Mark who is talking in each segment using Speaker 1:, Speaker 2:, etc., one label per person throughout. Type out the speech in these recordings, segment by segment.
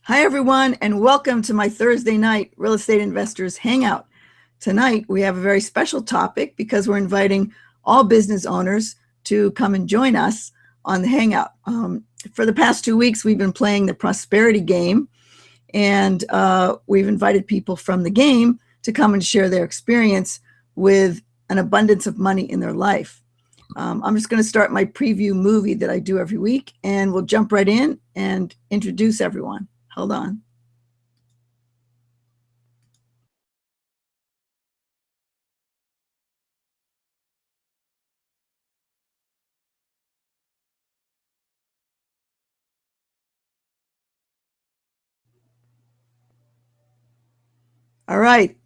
Speaker 1: Hi, everyone, and welcome to my Thursday night Real Estate Investors Hangout. Tonight, we have a very special topic because we're inviting all business owners to come and join us on the Hangout. For the past 2 weeks, we've been playing the Prosperity Game, and we've invited people from the game to come and share their experience with an abundance of money in their life. I'm just going to start my preview movie that I do every week, and we'll jump right in and introduce everyone. Hold on. All right.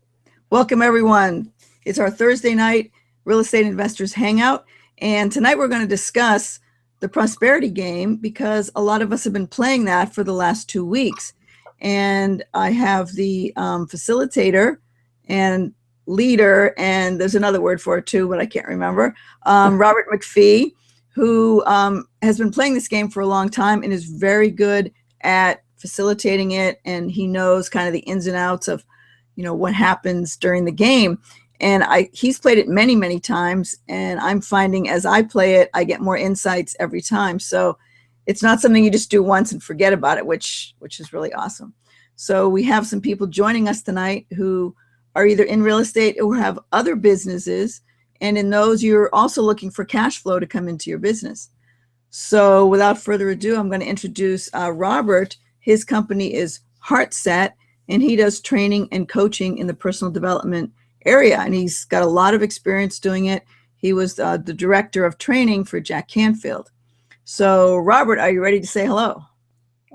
Speaker 1: Welcome, everyone. It's our Thursday night Real Estate Investors Hangout. And tonight we're going to discuss the Prosperity Game because a lot of us have been playing that for the last 2 weeks. And I have the facilitator and leader, and there's another word for it too, but I can't remember, Robert McPhee, who has been playing this game for a long time and is very good at facilitating it. And he knows kind of the ins and outs of what happens during the game. And he's played it many, many times. And I'm finding as I play it, I get more insights every time. So it's not something you just do once and forget about it, which is really awesome. So we have some people joining us tonight who are either in real estate or have other businesses. And in those, you're also looking for cash flow to come into your business. So without further ado, I'm going to introduce Robert. His company is HeartSet, and he does training and coaching in the personal development area. And he's got a lot of experience doing it. He was the director of training for Jack Canfield. So Robert, are you ready to say hello?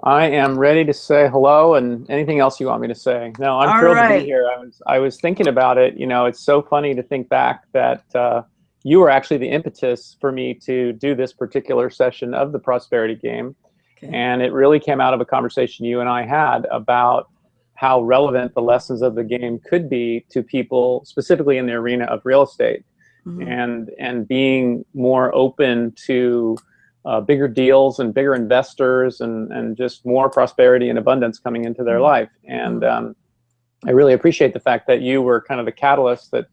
Speaker 2: I am ready to say hello and anything else you want me to say. No, I'm thrilled to be here. I was thinking about it. It's so funny to think back that you were actually the impetus for me to do this particular session of the Prosperity Game. Okay. And it really came out of a conversation you and I had about how relevant the lessons of the game could be to people, specifically in the arena of real estate, and being more open to bigger deals and bigger investors and just more prosperity and abundance coming into their life. And I really appreciate the fact that you were kind of the catalyst that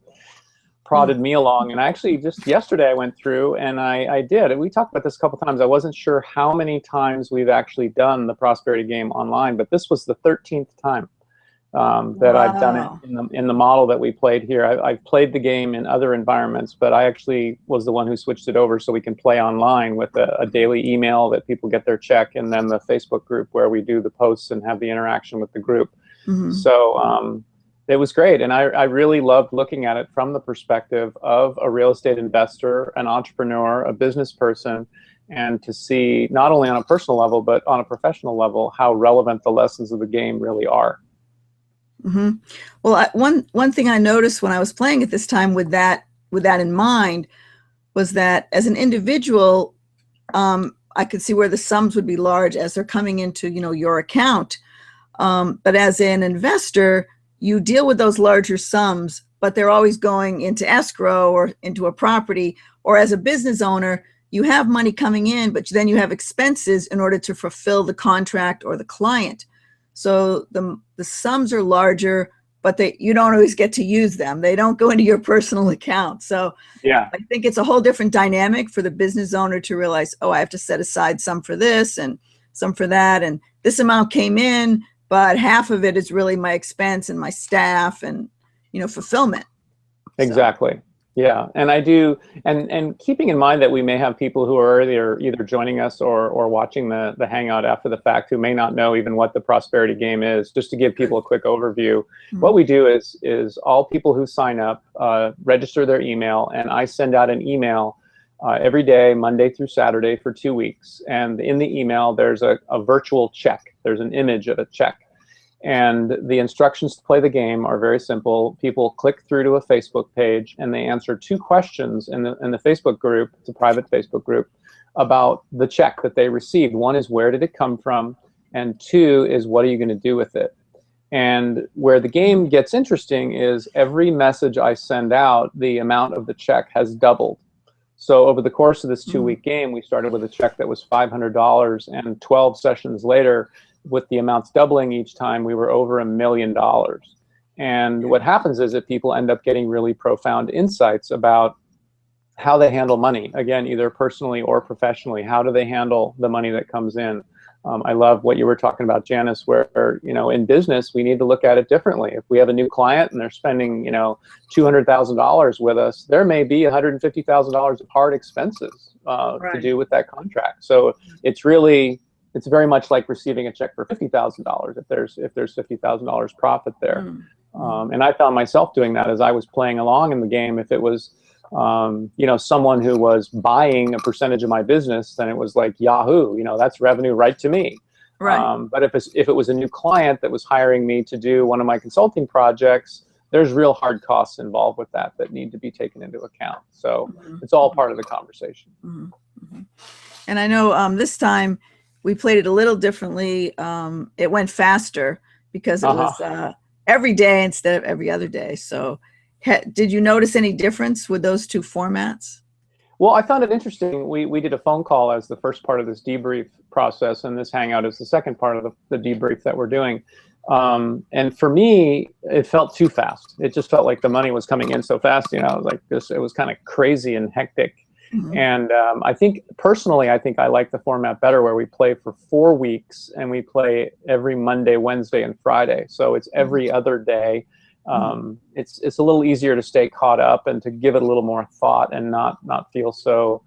Speaker 2: prodded me along. And actually just yesterday I went through and I did. And we talked about this a couple times. I wasn't sure how many times we've actually done the Prosperity Game online, but this was the 13th time that I've done it in the model that we played here. I've played the game in other environments, but I actually was the one who switched it over so we can play online with a daily email that people get their check, and then the Facebook group where we do the posts and have the interaction with the group. So it was great, and I really loved looking at it from the perspective of a real estate investor, an entrepreneur, a business person, and to see not only on a personal level but on a professional level how relevant the lessons of the game really are.
Speaker 1: Well, one thing I noticed when I was playing at this time with that in mind was that as an individual, I could see where the sums would be large as they're coming into your account. But as an investor, you deal with those larger sums, but they're always going into escrow or into a property. Or as a business owner, you have money coming in, but then you have expenses in order to fulfill the contract or the client. So the sums are larger, but you don't always get to use them. They don't go into your personal account. So yeah, I think it's a whole different dynamic for the business owner to realize, oh, I have to set aside some for this and some for that. And this amount came in, but half of it is really my expense and my staff and, fulfillment.
Speaker 2: Exactly. So. Yeah, and I do, and keeping in mind that we may have people who are either joining us or watching the Hangout after the fact who may not know even what the Prosperity Game is. Just to give people a quick overview, what we do is all people who sign up register their email, and I send out an email every day, Monday through Saturday, for 2 weeks. And in the email, there's a virtual check. There's an image of a check. And the instructions to play the game are very simple. People click through to a Facebook page and they answer 2 questions in the Facebook group, it's a private Facebook group, about the check that they received. One is, where did it come from? And 2 is, what are you going to do with it? And where the game gets interesting is every message I send out, the amount of the check has doubled. So over the course of this 2-week game, we started with a check that was $500, and 12 sessions later, with the amounts doubling each time, we were over $1 million. And what happens is that people end up getting really profound insights about how they handle money, again, either personally or professionally. How do they handle the money that comes in? I love what you were talking about, Janice, where, you know, in business, we need to look at it differently. If we have a new client and they're spending, you know, $200,000 with us, there may be $150,000 of hard expenses to do with that contract. So it's very much like receiving a check for $50,000 if there's $50,000 profit there. And I found myself doing that as I was playing along in the game. If it was you know, someone who was buying a percentage of my business, then it was like Yahoo, you know, that's revenue right to me.
Speaker 1: Right.
Speaker 2: But if it was a new client that was hiring me to do one of my consulting projects, there's real hard costs involved with that need to be taken into account. So it's all part of the conversation.
Speaker 1: And I know this time we played it a little differently. It went faster because it was every day instead of every other day. So did you notice any difference with those two formats?
Speaker 2: Well, I found it interesting. We did a phone call as the first part of this debrief process, and this hangout is the second part of the debrief that we're doing. And for me, it felt too fast. It just felt like the money was coming in so fast. You know, like this, it was kind of crazy and hectic. And I think personally, I like the format better where we play for 4 weeks and we play every Monday, Wednesday, and Friday. So it's every other day. It's a little easier to stay caught up and to give it a little more thought and not feel so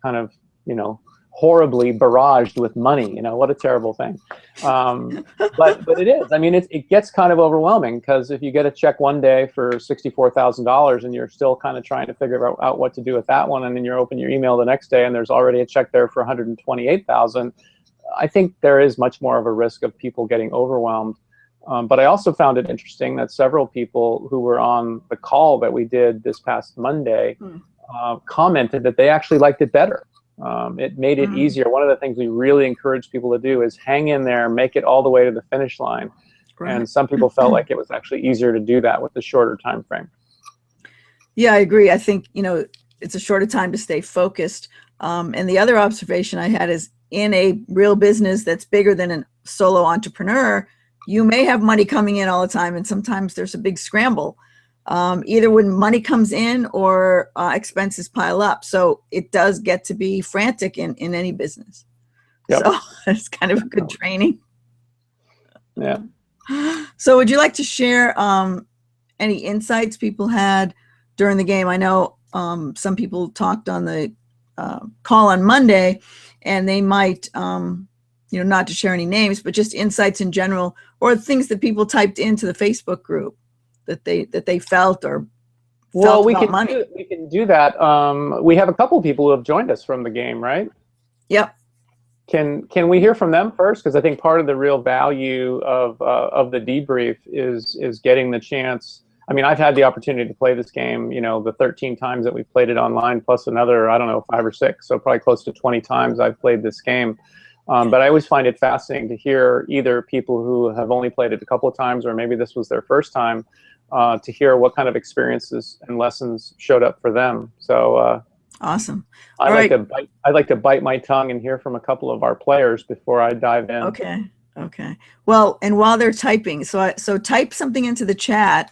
Speaker 2: kind of, you know, horribly barraged with money. You know, what a terrible thing. But it is. I mean, it gets kind of overwhelming because if you get a check one day for $64,000 and you're still kind of trying to figure out what to do with that one, and then you open your email the next day and there's already a check there for $128,000, I think there is much more of a risk of people getting overwhelmed. But I also found it interesting that several people who were on the call that we did this past Monday commented that they actually liked it better. It made it easier. One of the things we really encourage people to do is hang in there, make it all the way to the finish line. Right. And some people felt like it was actually easier to do that with the shorter time frame.
Speaker 1: Yeah, I agree. I think, you know, it's a shorter time to stay focused. And the other observation I had is in a real business that's bigger than a solo entrepreneur, you may have money coming in all the time, and sometimes there's a big scramble, either when money comes in or expenses pile up. So it does get to be frantic in any business. Yep. So it's kind of a good training.
Speaker 2: Yeah.
Speaker 1: So would you like to share any insights people had during the game? I know some people talked on the call on Monday, and they might, you know, not to share any names, but just insights in general, or things that people typed into the Facebook group that they felt or felt about money.
Speaker 2: We can do that. We have a couple of people who have joined us from the game, right?
Speaker 1: Yep.
Speaker 2: Can we hear from them first? Because I think part of the real value of the debrief is getting the chance. I mean, I've had the opportunity to play this game, you know, the 13 times that we've played it online, plus another, I don't know, 5 or 6, so probably close to 20 times I've played this game. But I always find it fascinating to hear either people who have only played it a couple of times or maybe this was their first time to hear what kind of experiences and lessons showed up for them. So
Speaker 1: awesome.
Speaker 2: I'd like to bite my tongue and hear from a couple of our players before I dive in.
Speaker 1: Okay. Well, and while they're typing, so type something into the chat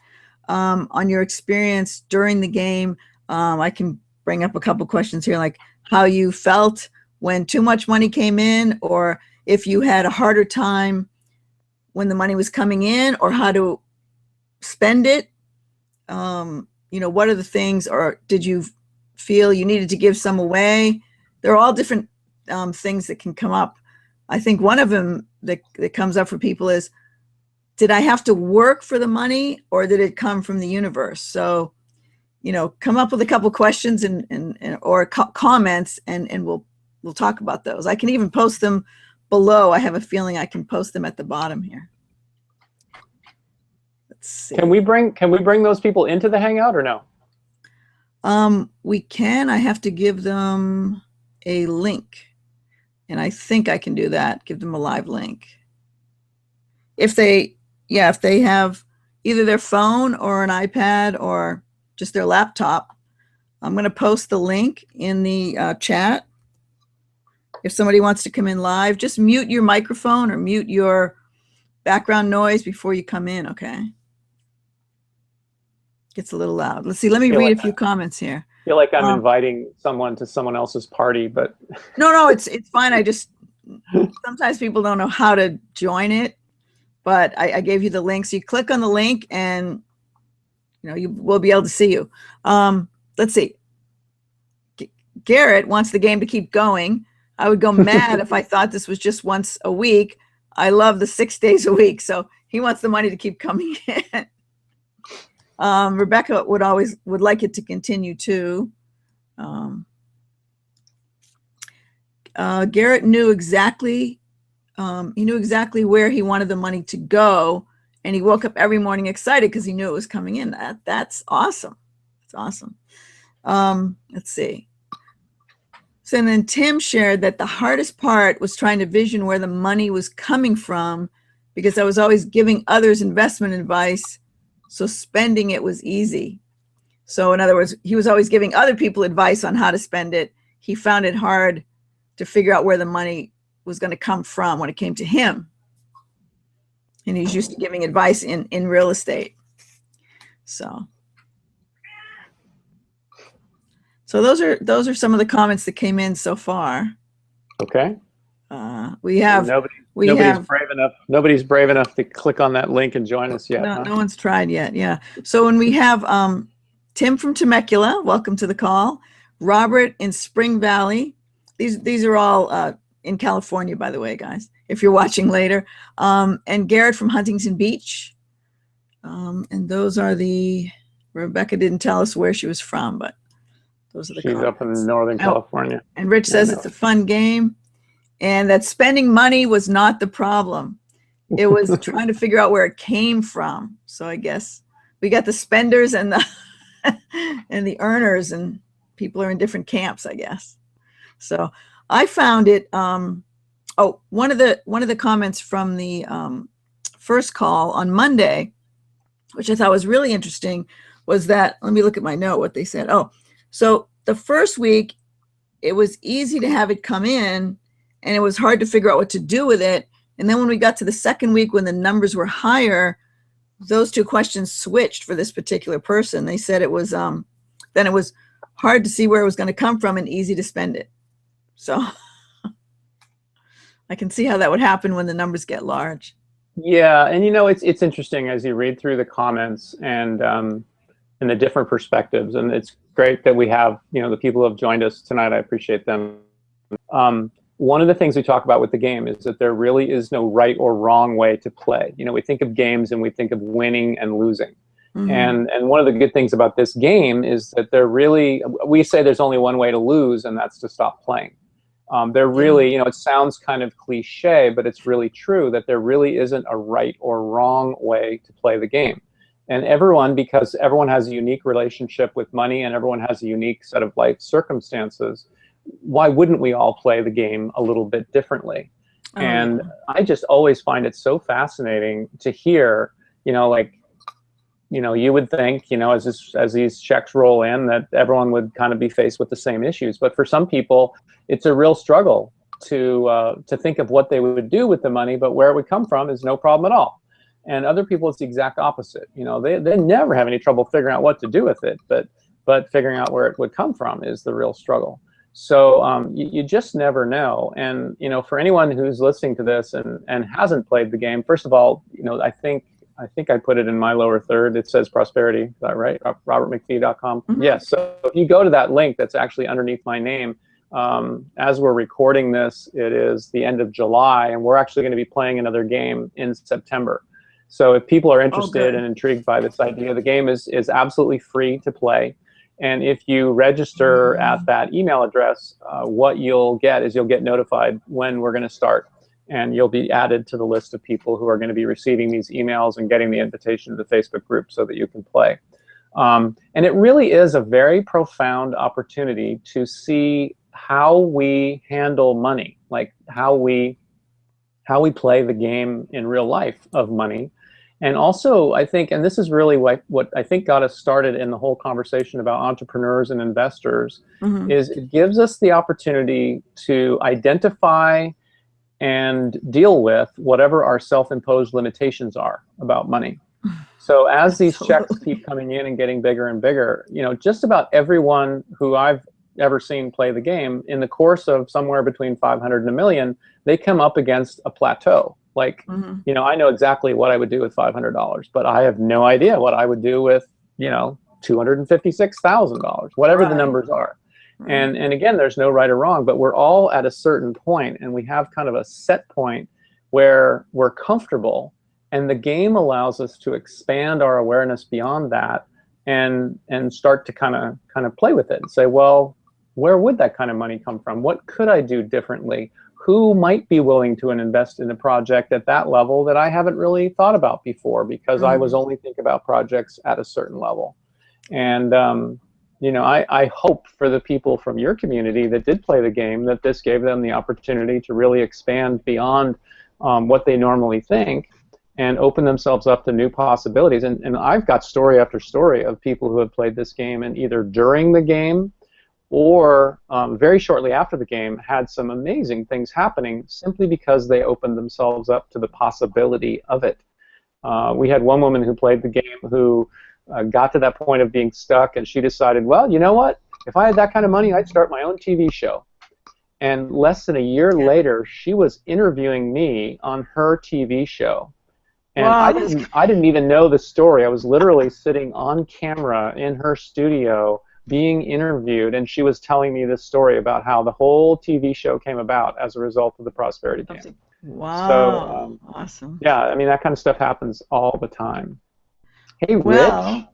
Speaker 1: on your experience during the game. I can bring up a couple questions here, like how you felt when too much money came in, or if you had a harder time when the money was coming in, or how to spend it. You know, what are the things, or did you feel you needed to give some away? They're all different things that can come up. I think one of them that comes up for people is, did I have to work for the money, or did it come from the universe? So, you know, come up with a couple questions or comments, and we'll talk about those. I can even post them below. I have a feeling I can post them at the bottom here. Let's see.
Speaker 2: Can we bring those people into the Hangout or no?
Speaker 1: We can. I have to give them a link, and I think I can do that. Give them a live link. If they have either their phone or an iPad or just their laptop, I'm going to post the link in the chat. If somebody wants to come in live, just mute your microphone or mute your background noise before you come in, okay? Gets a little loud. Let's see, let me read a few comments here.
Speaker 2: I feel like I'm inviting someone to someone else's party, but
Speaker 1: no, it's fine. I just sometimes people don't know how to join it, but I gave you the link. So you click on the link and you will be able to see you. Let's see. Garrett wants the game to keep going. I would go mad if I thought this was just once a week. I love the 6 days a week. So he wants the money to keep coming in. Rebecca would like it to continue too. Garrett knew exactly, where he wanted the money to go, and he woke up every morning excited because he knew it was coming in. That's awesome. That's awesome. Let's see. So then Tim shared that the hardest part was trying to vision where the money was coming from, because I was always giving others investment advice, so spending it was easy. So in other words, he was always giving other people advice on how to spend it. He found it hard to figure out where the money was going to come from when it came to him. And he's used to giving advice in real estate. So those are some of the comments that came in so far.
Speaker 2: Okay.
Speaker 1: Nobody's
Speaker 2: brave enough to click on that link and join us yet.
Speaker 1: No one's tried yet. Yeah. So when we have Tim from Temecula, welcome to the call. Robert in Spring Valley. These are all in California, by the way, guys, if you're watching later. And Garrett from Huntington Beach. And those are Rebecca didn't tell us where she was from, but those are the
Speaker 2: She's
Speaker 1: comments.
Speaker 2: up in Northern California.
Speaker 1: And Rich says it's a fun game and that spending money was not the problem. It was trying to figure out where it came from. So I guess we got the spenders and the and the earners, and people are in different camps, I guess. So I found it. One of the comments from the first call on Monday, which I thought was really interesting, was that, let me look at my note, what they said. So the first week, it was easy to have it come in, and it was hard to figure out what to do with it. And then when we got to the second week, when the numbers were higher, those two questions switched for this particular person. They said it was then it was hard to see where it was going to come from and easy to spend it. So I can see how that would happen when the numbers get large.
Speaker 2: Yeah, and it's interesting as you read through the comments and the different perspectives, and it's great that we have the people who have joined us tonight. I appreciate them. One of the things we talk about with the game is that there really is no right or wrong way to play. We think of games and we think of winning and losing. Mm-hmm. And one of the good things about this game is that we say there's only one way to lose, and that's to stop playing. There really, it sounds kind of cliche, but it's really true that there really isn't a right or wrong way to play the game. And because everyone has a unique relationship with money and everyone has a unique set of life circumstances, why wouldn't we all play the game a little bit differently? And I just always find it so fascinating to hear, you would think, as these checks roll in, that everyone would kind of be faced with the same issues. But for some people, it's a real struggle to think of what they would do with the money, but where it would come from is no problem at all. And other people, it's the exact opposite. They never have any trouble figuring out what to do with it, but figuring out where it would come from is the real struggle. So you just never know. And for anyone who's listening to this and hasn't played the game, first of all, I think I put it in my lower third. It says Prosperity. Is that right? RobertMcPhee.com. Mm-hmm. Yes. So if you go to that link that's actually underneath my name, as we're recording this, it is the end of July, and we're actually going to be playing another game in September. So if people are interested and intrigued by this idea, the game is absolutely free to play. And if you register at that email address, what you'll get is you'll get notified when we're going to start. And you'll be added to the list of people who are going to be receiving these emails and getting the invitation to the Facebook group so that you can play. And it really is a very profound opportunity to see how we handle money, like how we play the game in real life of money. And also, I think, and this is really what I think got us started in the whole conversation about entrepreneurs and investors, is it gives us the opportunity to identify and deal with whatever our self-imposed limitations are about money. So as these checks keep coming in and getting bigger and bigger, you know, just about everyone who I've ever seen play the game, in the course of somewhere between 500 and a million, they come up against a plateau. Like, you know, I know exactly what I would do with $500, but I have no idea what I would do with, you know, $256,000, whatever the numbers are. And again, there's no right or wrong, but we're all at a certain point, and we have kind of a set point where we're comfortable, and the game allows us to expand our awareness beyond that and start to kind of play with it and say, well, where would that kind of money come from? What could I do differently? Who might be willing to invest in a project at that level that I haven't really thought about before, because I was only thinking about projects at a certain level. And you know, I hope for the people from your community that did play the game that this gave them the opportunity to really expand beyond what they normally think and open themselves up to new possibilities. And I've got story after story of people who have played this game and either during the game or very shortly after the game had some amazing things happening simply because they opened themselves up to the possibility of it. We had one woman who played the game who got to that point of being stuck, and she decided, well, you know what? If I had that kind of money, I'd start my own TV show. And less than a year later, she was interviewing me on her TV show. And wow, I didn't even know the story. I was literally sitting on camera in her studio being interviewed, and she was telling me this story about how the whole TV show came about as a result of the Prosperity Game.
Speaker 1: Wow.
Speaker 2: So,
Speaker 1: awesome.
Speaker 2: Yeah, I mean, that kind of stuff happens all the time. Hey,
Speaker 1: well,
Speaker 2: Rich.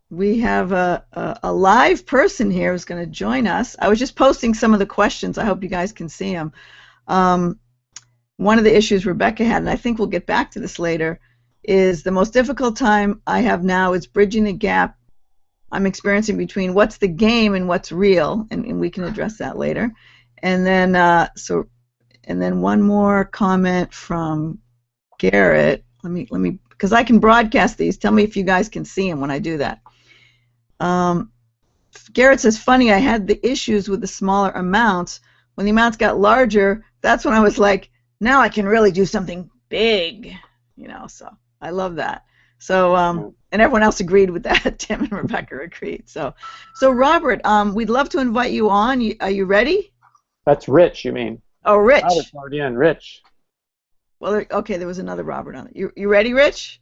Speaker 1: We have a live person here who's going to join us. I was just posting some of the questions. I hope you guys can see them. One of the issues Rebecca had, and I think we'll get back to this later, is the most difficult time I have now is bridging the gap I'm experiencing between what's the game and what's real, and we can address that later. And then and then one more comment from Garrett. Let me because I can broadcast these. Tell me if you guys can see them when I do that. Garrett says, funny, I had the issues with the smaller amounts. When the amounts got larger, that's when I was like, now I can really do something big, you know. So I love that. So and everyone else agreed with that. Tim and Rebecca agreed. So Robert, we'd love to invite you on. Are you ready?
Speaker 2: That's Rich, you mean?
Speaker 1: Oh, Rich.
Speaker 2: I was already in. Rich.
Speaker 1: Well, okay, there was another Robert on it. You ready, Rich?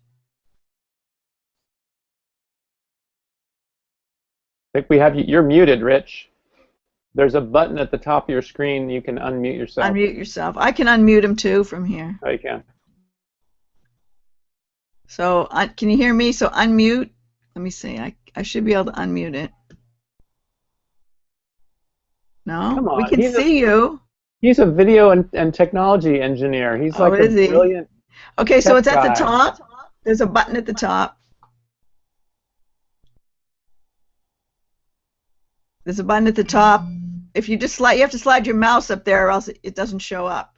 Speaker 2: I think we have you. You're muted, Rich. There's a button at the top of your screen. You can unmute yourself.
Speaker 1: Unmute yourself. I can unmute him too from here.
Speaker 2: Oh, you can.
Speaker 1: So can you hear me? So unmute. Let me see. I should be able to unmute it. No?
Speaker 2: Come on.
Speaker 1: We can see you.
Speaker 2: He's a video and technology engineer. He's like a brilliant.
Speaker 1: Okay, so it's at the top. There's a button at the top. There's a button at the top. If you just slide, you have to slide your mouse up there, or else it doesn't show up.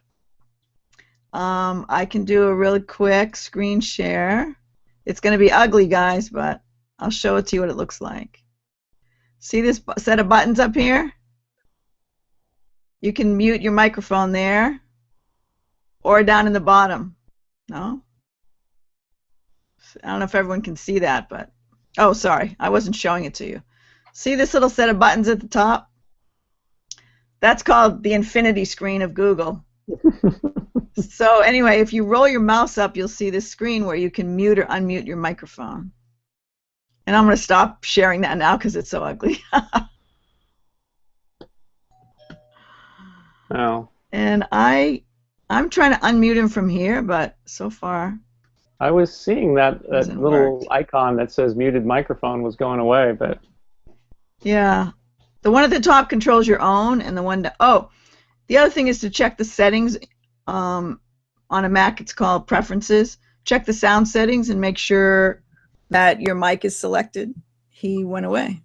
Speaker 1: I can do a really quick screen share. It's going to be ugly, guys, but I'll show it to you what it looks like. See this set of buttons up here? You can mute your microphone there, or down in the bottom. No? I don't know if everyone can see that, but oh, sorry, I wasn't showing it to you. See this little set of buttons at the top? That's called the infinity screen of Google. So anyway, if you roll your mouse up, you'll see this screen where you can mute or unmute your microphone. And I'm going to stop sharing that now because it's so ugly.
Speaker 2: Oh.
Speaker 1: And I'm trying to unmute him from here, but so far
Speaker 2: I was seeing that little icon that says muted microphone was going away, but
Speaker 1: yeah. The one at the top controls your own, and the one the other thing is to check the settings. On a Mac, it's called Preferences. Check the sound settings and make sure that your mic is selected. He went away.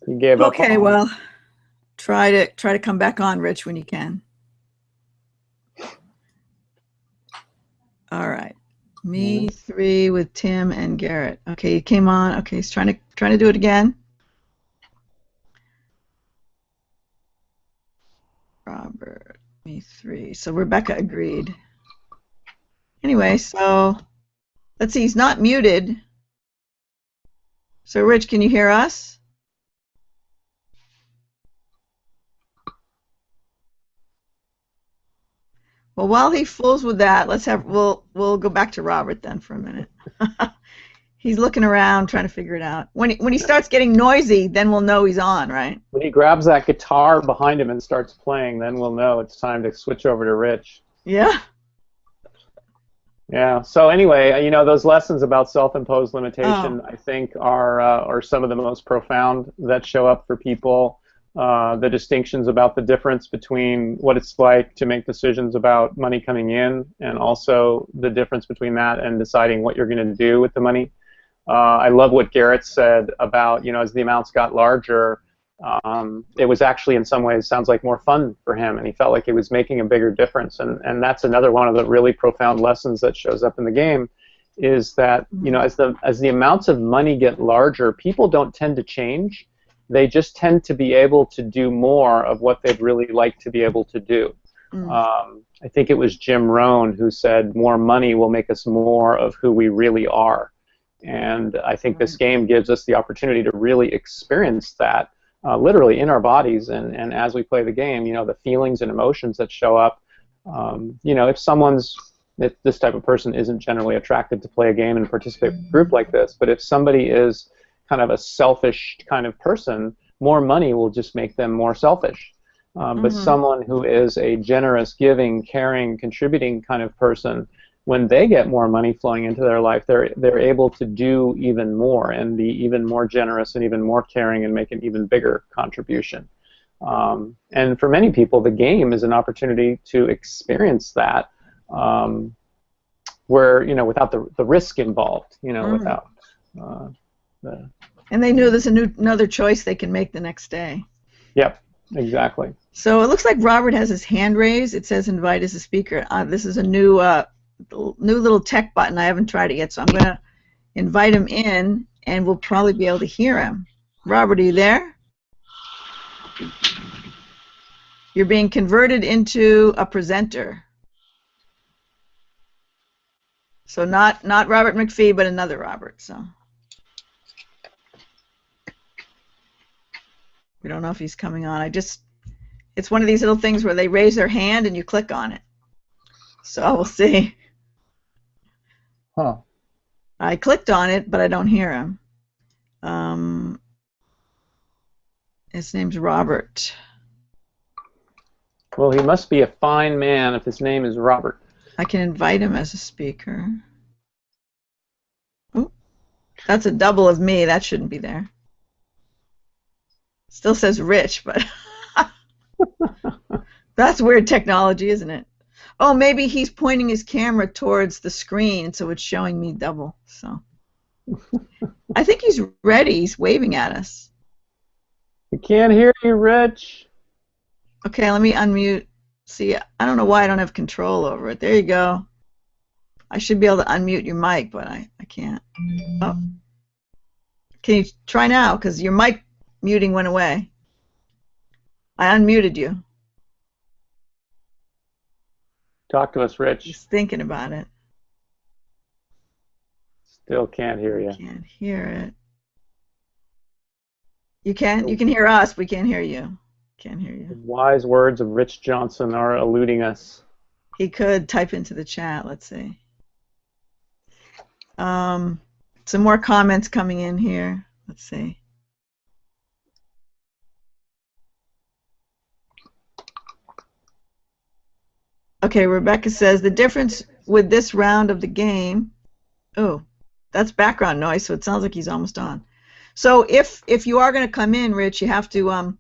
Speaker 2: He gave up.
Speaker 1: Okay, well, try to come back on, Rich, when you can. All right. Me 3 with Tim and Garrett. Okay, he came on. Okay, he's trying to do it again. Robert, me 3. So Rebecca agreed. Anyway, so let's see. He's not muted. So Rich, can you hear us? Well, while he fools with that, we'll go back to Robert then for a minute. He's looking around trying to figure it out. When he starts getting noisy, then we'll know he's on, right?
Speaker 2: When he grabs that guitar behind him and starts playing, then we'll know it's time to switch over to Rich.
Speaker 1: Yeah.
Speaker 2: Yeah. So anyway, you know, those lessons about self-imposed limitation, I think, are some of the most profound that show up for people. The distinctions about the difference between what it's like to make decisions about money coming in, and also the difference between that and deciding what you're going to do with the money. I love what Garrett said about, you know, as the amounts got larger, it was actually in some ways sounds like more fun for him, and he felt like it was making a bigger difference. And that's another one of the really profound lessons that shows up in the game, is that, you know, as the amounts of money get larger, people don't tend to change. They just tend to be able to do more of what they'd really like to be able to do. I think it was Jim Rohn who said, more money will make us more of who we really are. And I think this game gives us the opportunity to really experience that literally in our bodies. And as we play the game, you know, the feelings and emotions that show up, you know, if this type of person isn't generally attracted to play a game and participate in a group like this, but if somebody is kind of a selfish kind of person, more money will just make them more selfish. But someone who is a generous, giving, caring, contributing kind of person, when they get more money flowing into their life, they're able to do even more and be even more generous and even more caring and make an even bigger contribution. And for many people, the game is an opportunity to experience that, where, you know, without the risk involved, you know, without
Speaker 1: and they knew there's another choice they can make the next day.
Speaker 2: Yep, exactly.
Speaker 1: So it looks like Robert has his hand raised. It says invite as a speaker. This is a new little tech button. I haven't tried it yet, so I'm going to invite him in, and we'll probably be able to hear him. Robert, are you there? You're being converted into a presenter. So not Robert McPhee, but another Robert. So we don't know if he's coming on. It's one of these little things where they raise their hand and you click on it. So we'll see.
Speaker 2: Huh.
Speaker 1: I clicked on it, but I don't hear him. His name's Robert.
Speaker 2: Well, he must be a fine man if his name is Robert.
Speaker 1: I can invite him as a speaker. Oh, that's a double of me. That shouldn't be there. Still says Rich, but that's weird technology, isn't it? Oh, maybe he's pointing his camera towards the screen, so it's showing me double. So I think he's ready. He's waving at us.
Speaker 2: We can't hear you, Rich.
Speaker 1: Okay, let me unmute. See, I don't know why I don't have control over it. There you go. I should be able to unmute your mic, but I can't. Oh. Can you try now? Because your mic muting went away. I unmuted you.
Speaker 2: Talk to us, Rich.
Speaker 1: Just thinking about it.
Speaker 2: Still can't hear you.
Speaker 1: Can't hear it. You can hear us. We can't hear you. Can't hear you.
Speaker 2: The wise words of Rich Johnson are eluding us.
Speaker 1: He could type into the chat. Let's see. Some more comments coming in here. Let's see. Okay, Rebecca says the difference with this round of the game. Oh, that's background noise, so it sounds like he's almost on. So if you are going to come in, Rich, you have to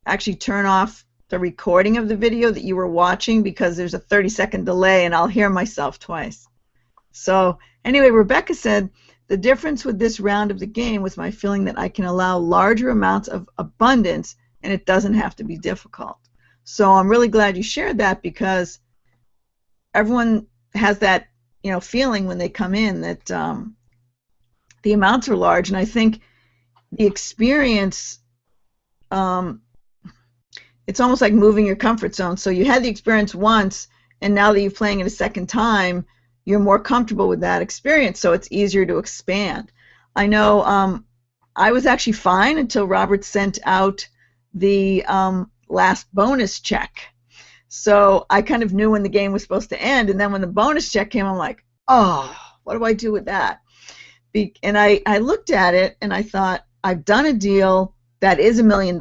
Speaker 1: actually turn off the recording of the video that you were watching, because there's a 30-second delay and I'll hear myself twice. So anyway, Rebecca said the difference with this round of the game was my feeling that I can allow larger amounts of abundance and it doesn't have to be difficult. So I'm really glad you shared that, because everyone has that feeling when they come in that the amounts are large. And I think the experience, it's almost like moving your comfort zone. So you had the experience once, and now that you're playing it a second time, you're more comfortable with that experience, so it's easier to expand. I know I was actually fine until Robert sent out the last bonus check. So I kind of knew when the game was supposed to end, and then when the bonus check came, I'm like, oh, what do I do with that? And I looked at it, and I thought, I've done a deal that is $1 million.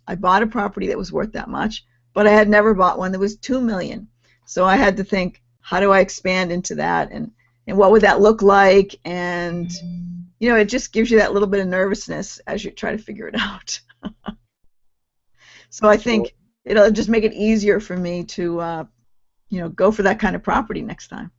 Speaker 1: I bought a property that was worth that much, but I had never bought one that was $2 million. So I had to think, how do I expand into that, and what would that look like? And it just gives you that little bit of nervousness as you try to figure it out. So I think it'll just make it easier for me to go for that kind of property next time.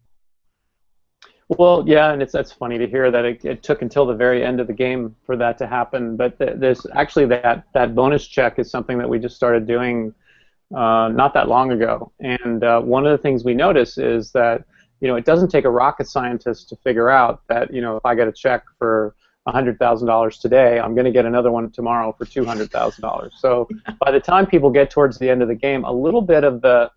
Speaker 2: Well, yeah, and that's funny to hear that it took until the very end of the game for that to happen. But there's actually that bonus check is something that we just started doing not that long ago. And one of the things we notice is that it doesn't take a rocket scientist to figure out that if I get a check for $100,000 today, I'm going to get another one tomorrow for $200,000. So by the time people get towards the end of the game, a little bit of the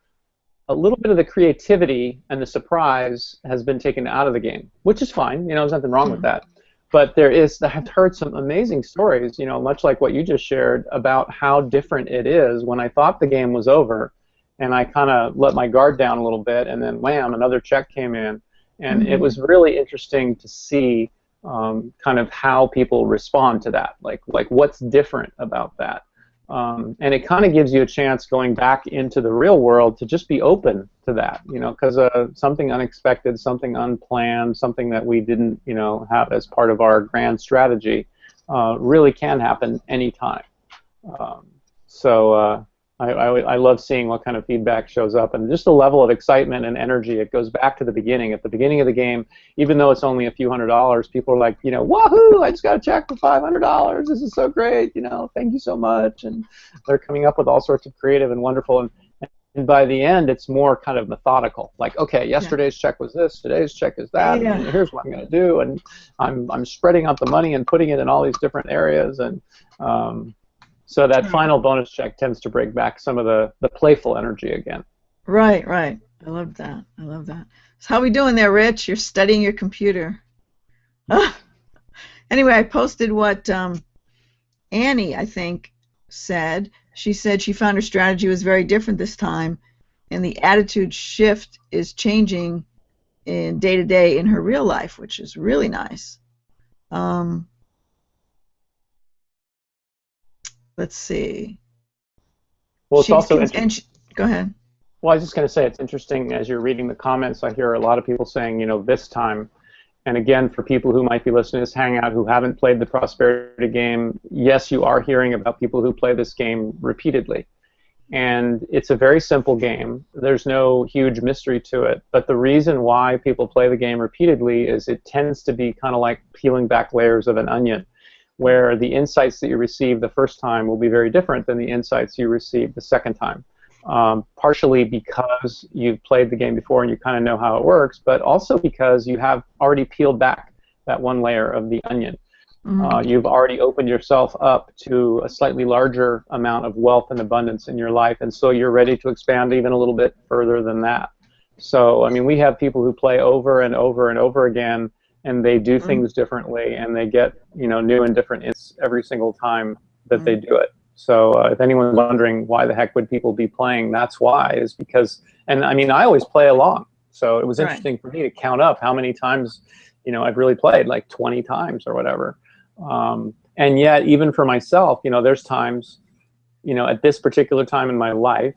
Speaker 2: creativity and the surprise has been taken out of the game, which is fine. There's nothing wrong with that. But I've heard some amazing stories, much like what you just shared, about how different it is when I thought the game was over, and I kind of let my guard down a little bit, and then wham, another check came in, and it was really interesting to see kind of how people respond to that, like what's different about that. And it kind of gives you a chance going back into the real world to just be open to that, because something unexpected, something unplanned, something that we didn't, have as part of our grand strategy really can happen anytime. I love seeing what kind of feedback shows up, and just the level of excitement and energy. It goes back to the beginning. At the beginning of the game, even though it's only a few $100s, people are like, wahoo! I just got a check for $500. This is so great. Thank you so much. And they're coming up with all sorts of creative and wonderful. And by the end, it's more kind of methodical. Like, okay, yesterday's check was this, today's check is that.
Speaker 1: Yeah.
Speaker 2: And here's what I'm going to do, and I'm spreading out the money and putting it in all these different areas. And so that final bonus check tends to bring back some of the playful energy again.
Speaker 1: Right. I love that. So how we doing there, Rich? You're studying your computer. Anyway, I posted what Annie, I think, said. She said she found her strategy was very different this time, and the attitude shift is changing in day-to-day in her real life, which is really nice. Let's see.
Speaker 2: Well, it's also
Speaker 1: go ahead.
Speaker 2: Well, I was just going to say, it's interesting as you're reading the comments, I hear a lot of people saying, this time. And again, for people who might be listening to this Hangout who haven't played the Prosperity game, yes, you are hearing about people who play this game repeatedly. And it's a very simple game. There's no huge mystery to it. But the reason why people play the game repeatedly is it tends to be kind of like peeling back layers of an onion, where the insights that you receive the first time will be very different than the insights you receive the second time. Partially because you've played the game before and you kind of know how it works, but also because you have already peeled back that one layer of the onion. You've already opened yourself up to a slightly larger amount of wealth and abundance in your life, and so you're ready to expand even a little bit further than that. So, I mean, we have people who play over and over and over again, and they do things differently, and they get new and different hits every single time that they do it. So if anyone's wondering why the heck would people be playing, that's why, is because, and I mean, I always play along. So it was interesting for me to count up how many times, I've really played, like 20 times or whatever. And yet, even for myself, there's times, at this particular time in my life,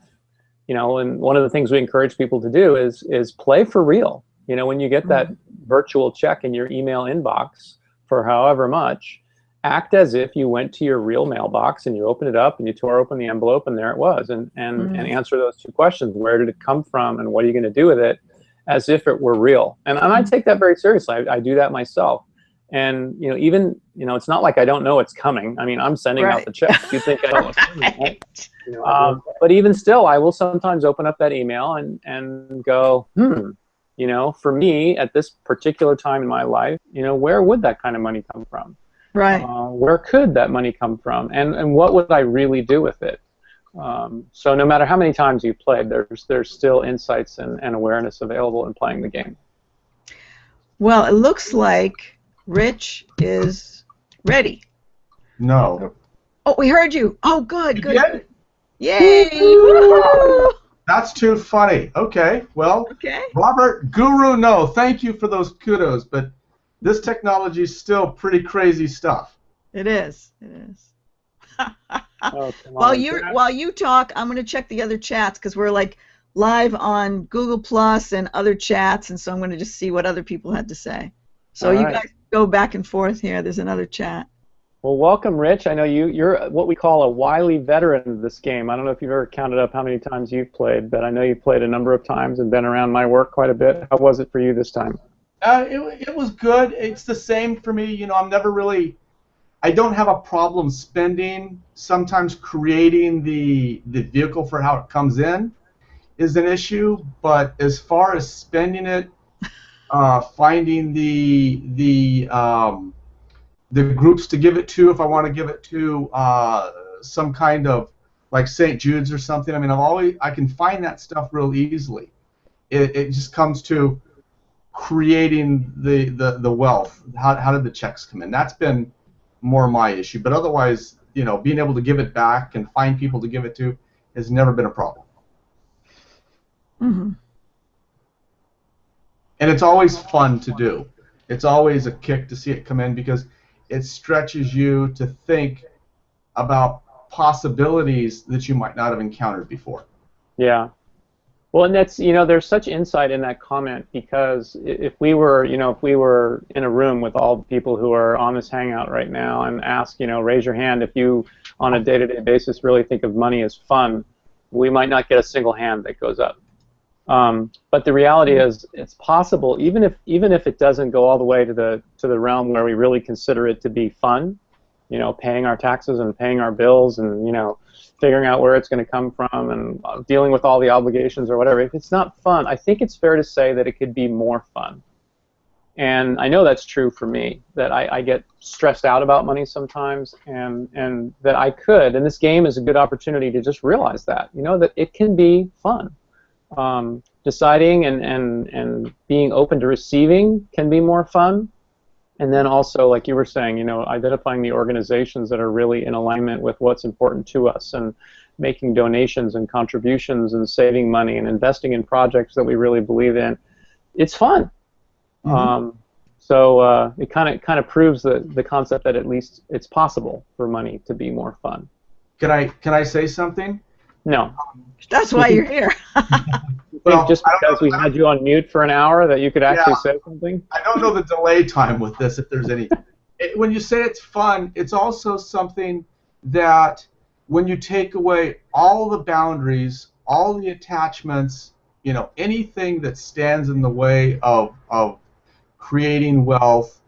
Speaker 2: and one of the things we encourage people to do is play for real. When you get that virtual check in your email inbox for however much, act as if you went to your real mailbox and you opened it up and you tore open the envelope and there it was, and answer those two questions. Where did it come from and what are you going to do with it, as if it were real. And I take that very seriously. I do that myself. And even it's not like I don't know it's coming. I mean, I'm sending out the check. You think I know what's coming, right? But even still, I will sometimes open up that email and go, You know, for me at this particular time in my life, you know, where would that kind of money come from?
Speaker 1: Right.
Speaker 2: Where could that money come from, and what would I really do with it? So no matter how many times you've played, there's still insights and awareness available in playing the game.
Speaker 1: Well, it looks like Rich is ready.
Speaker 3: No.
Speaker 1: Oh, we heard you. Oh, good, good.
Speaker 3: Good?
Speaker 1: Yay! Woo!
Speaker 3: That's too funny. Okay, well,
Speaker 1: Okay.
Speaker 3: Robert, Guru, no, thank you for those kudos, but this technology is still pretty crazy stuff.
Speaker 1: It is. It is.
Speaker 2: Oh, come on.
Speaker 1: While you talk, I'm going to check the other chats because we're like live on Google Plus and other chats, and so I'm going to just see what other people had to say. So
Speaker 2: All
Speaker 1: you
Speaker 2: right.
Speaker 1: guys go back and forth here. There's another chat.
Speaker 2: Well, welcome, Rich. I know you're what we call a wily veteran of this game. I don't know if you've ever counted up how many times you've played, but I know you've played a number of times and been around my work quite a bit. How was it for you this time?
Speaker 3: It was good. It's the same for me. You know, I don't have a problem spending. Sometimes creating the vehicle for how it comes in is an issue, but as far as spending it, finding the groups to give it to, if I want to give it to some kind of like St. Jude's or something. I mean, I can find that stuff real easily. It just comes to creating the wealth. How did the checks come in? That's been more my issue. But otherwise, you know, being able to give it back and find people to give it to has never been a problem.
Speaker 1: Mm-hmm.
Speaker 3: And it's always fun to do. It's always a kick to see it come in because it stretches you to think about possibilities that you might not have encountered before.
Speaker 2: Yeah. Well, and that's, you know, there's such insight in that comment because if we were in a room with all the people who are on this hangout right now and ask, you know, raise your hand if you on a day-to-day basis really think of money as fun, we might not get a single hand that goes up. But the reality is, it's possible, even if it doesn't go all the way to the realm where we really consider it to be fun, you know, paying our taxes and paying our bills and, you know, figuring out where it's going to come from and dealing with all the obligations or whatever. If it's not fun, I think it's fair to say that it could be more fun. And I know that's true for me, that I get stressed out about money sometimes, and that I could, and this game is a good opportunity to just realize that, you know, that it can be fun. Deciding and being open to receiving can be more fun, and then also, like you were saying, you know, identifying the organizations that are really in alignment with what's important to us and making donations and contributions and saving money and investing in projects that we really believe in. It's fun.
Speaker 3: Mm-hmm.
Speaker 2: So it kind of proves the concept that at least it's possible for money to be more fun.
Speaker 3: Can I say something?
Speaker 2: No.
Speaker 1: That's why you're here.
Speaker 3: Well,
Speaker 2: just because we had you on mute for an hour that you could actually say something?
Speaker 3: I don't know the delay time with this, if there's any. When you say it's fun, it's also something that when you take away all the boundaries, all the attachments, you know, anything that stands in the way of creating wealth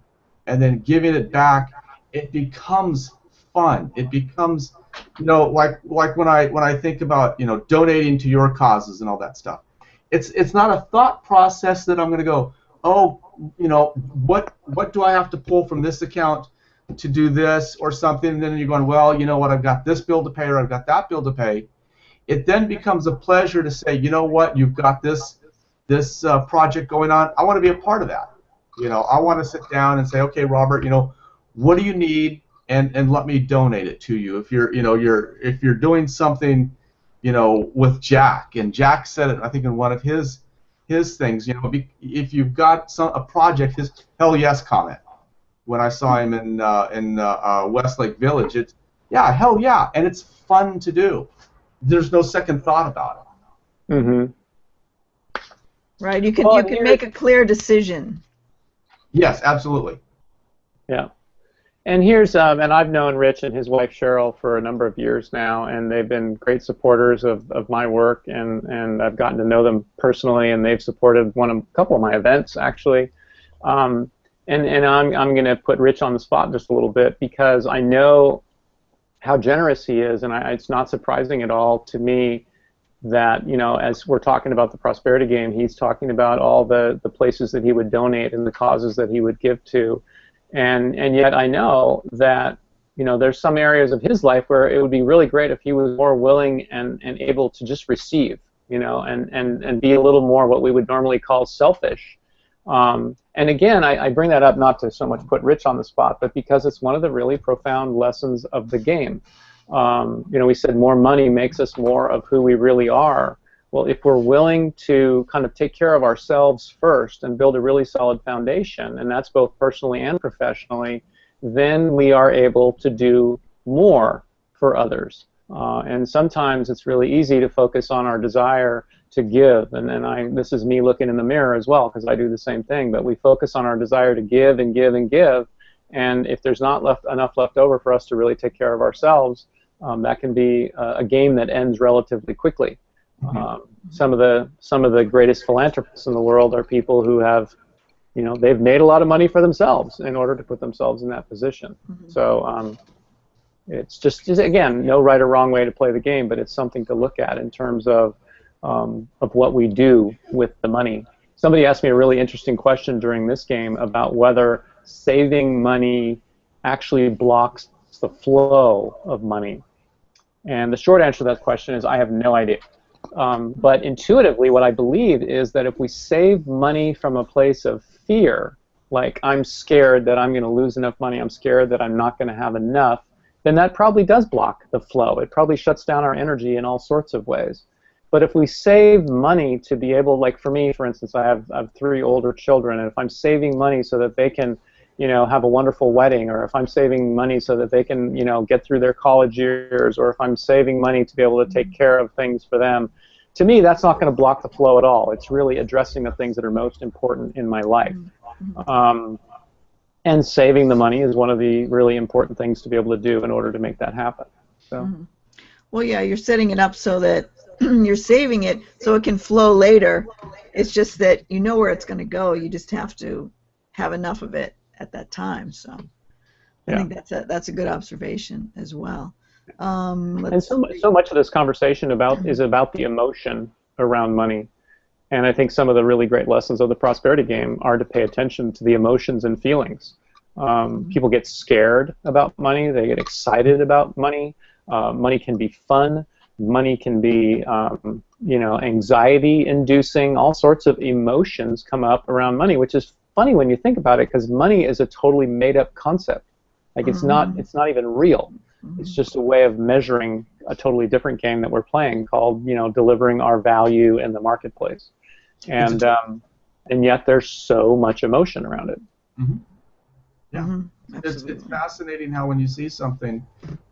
Speaker 3: and then giving it back, it becomes fun. It becomes, you know, like when I think about, you know, donating to your causes and all that stuff. It's not a thought process that I'm going to go, oh, you know, what do I have to pull from this account to do this or something, and then you're going, well, you know what, I've got this bill to pay or I've got that bill to pay. It then becomes a pleasure to say, you know what, you've got this project going on. I want to be a part of that. You know, I want to sit down and say, okay, Robert, you know, what do you need, and let me donate it to you. If you're, you know, if you're doing something, you know, with Jack, and Jack said it, I think, in one of his things, you know, if you've got a project, his hell yes comment when I saw him in Westlake Village, it's, yeah, hell yeah, and it's fun to do. There's no second thought about it.
Speaker 2: Mm-hmm.
Speaker 1: Right, you can make a clear decision.
Speaker 3: Yes, absolutely.
Speaker 2: Yeah. And here's, and I've known Rich and his wife Cheryl for a number of years now, and they've been great supporters of my work, and I've gotten to know them personally, and they've supported a couple of my events, actually. And I'm going to put Rich on the spot just a little bit because I know how generous he is, and it's not surprising at all to me that, as we're talking about the prosperity game, he's talking about all the places that he would donate and the causes that he would give to. And yet I know that, there's some areas of his life where it would be really great if he was more willing and able to just receive, and be a little more what we would normally call selfish. And again, I bring that up not to so much put Rich on the spot, but because it's one of the really profound lessons of the game. We said more money makes us more of who we really are. Well, if we're willing to kind of take care of ourselves first and build a really solid foundation, and that's both personally and professionally, then we are able to do more for others. And sometimes it's really easy to focus on our desire to give, and then this is me looking in the mirror as well, because I do the same thing, but we focus on our desire to give and give and give, and if there's not enough left over for us to really take care of ourselves, that can be a game that ends relatively quickly. Some of the greatest philanthropists in the world are people who have, they've made a lot of money for themselves in order to put themselves in that position. So it's just again, no right or wrong way to play the game, but it's something to look at in terms of what we do with the money. Somebody asked me a really interesting question during this game about whether saving money actually blocks the flow of money. And the short answer to that question is I have no idea. But intuitively, what I believe is that if we save money from a place of fear, like I'm scared that I'm going to lose enough money, I'm scared that I'm not going to have enough, then that probably does block the flow. It probably shuts down our energy in all sorts of ways. But if we save money to be able, like for me, for instance, I have 3 older children, and if I'm saving money so that they can, have a wonderful wedding, or if I'm saving money so that they can, get through their college years, or if I'm saving money to be able to take care of things for them, to me, that's not going to block the flow at all. It's really addressing the things that are most important in my life. And saving the money is one of the really important things to be able to do in order to make that happen. So.
Speaker 1: Well, yeah, you're setting it up so that you're saving it so it can flow later. It's just that you know where it's going to go. You just have to have enough of it at that time. So I think that's a good observation as well.
Speaker 2: And so much of this conversation is about the emotion around money. And I think some of the really great lessons of the prosperity game are to pay attention to the emotions and feelings. People get scared about money. They get excited about money. Money can be fun. Money can be, anxiety-inducing. All sorts of emotions come up around money, which is funny when you think about it, because money is a totally made-up concept. Like it's not even real. It's just a way of measuring a totally different game that we're playing called, delivering our value in the marketplace. And yet there's so much emotion around it.
Speaker 3: Yeah. It's fascinating how when you see something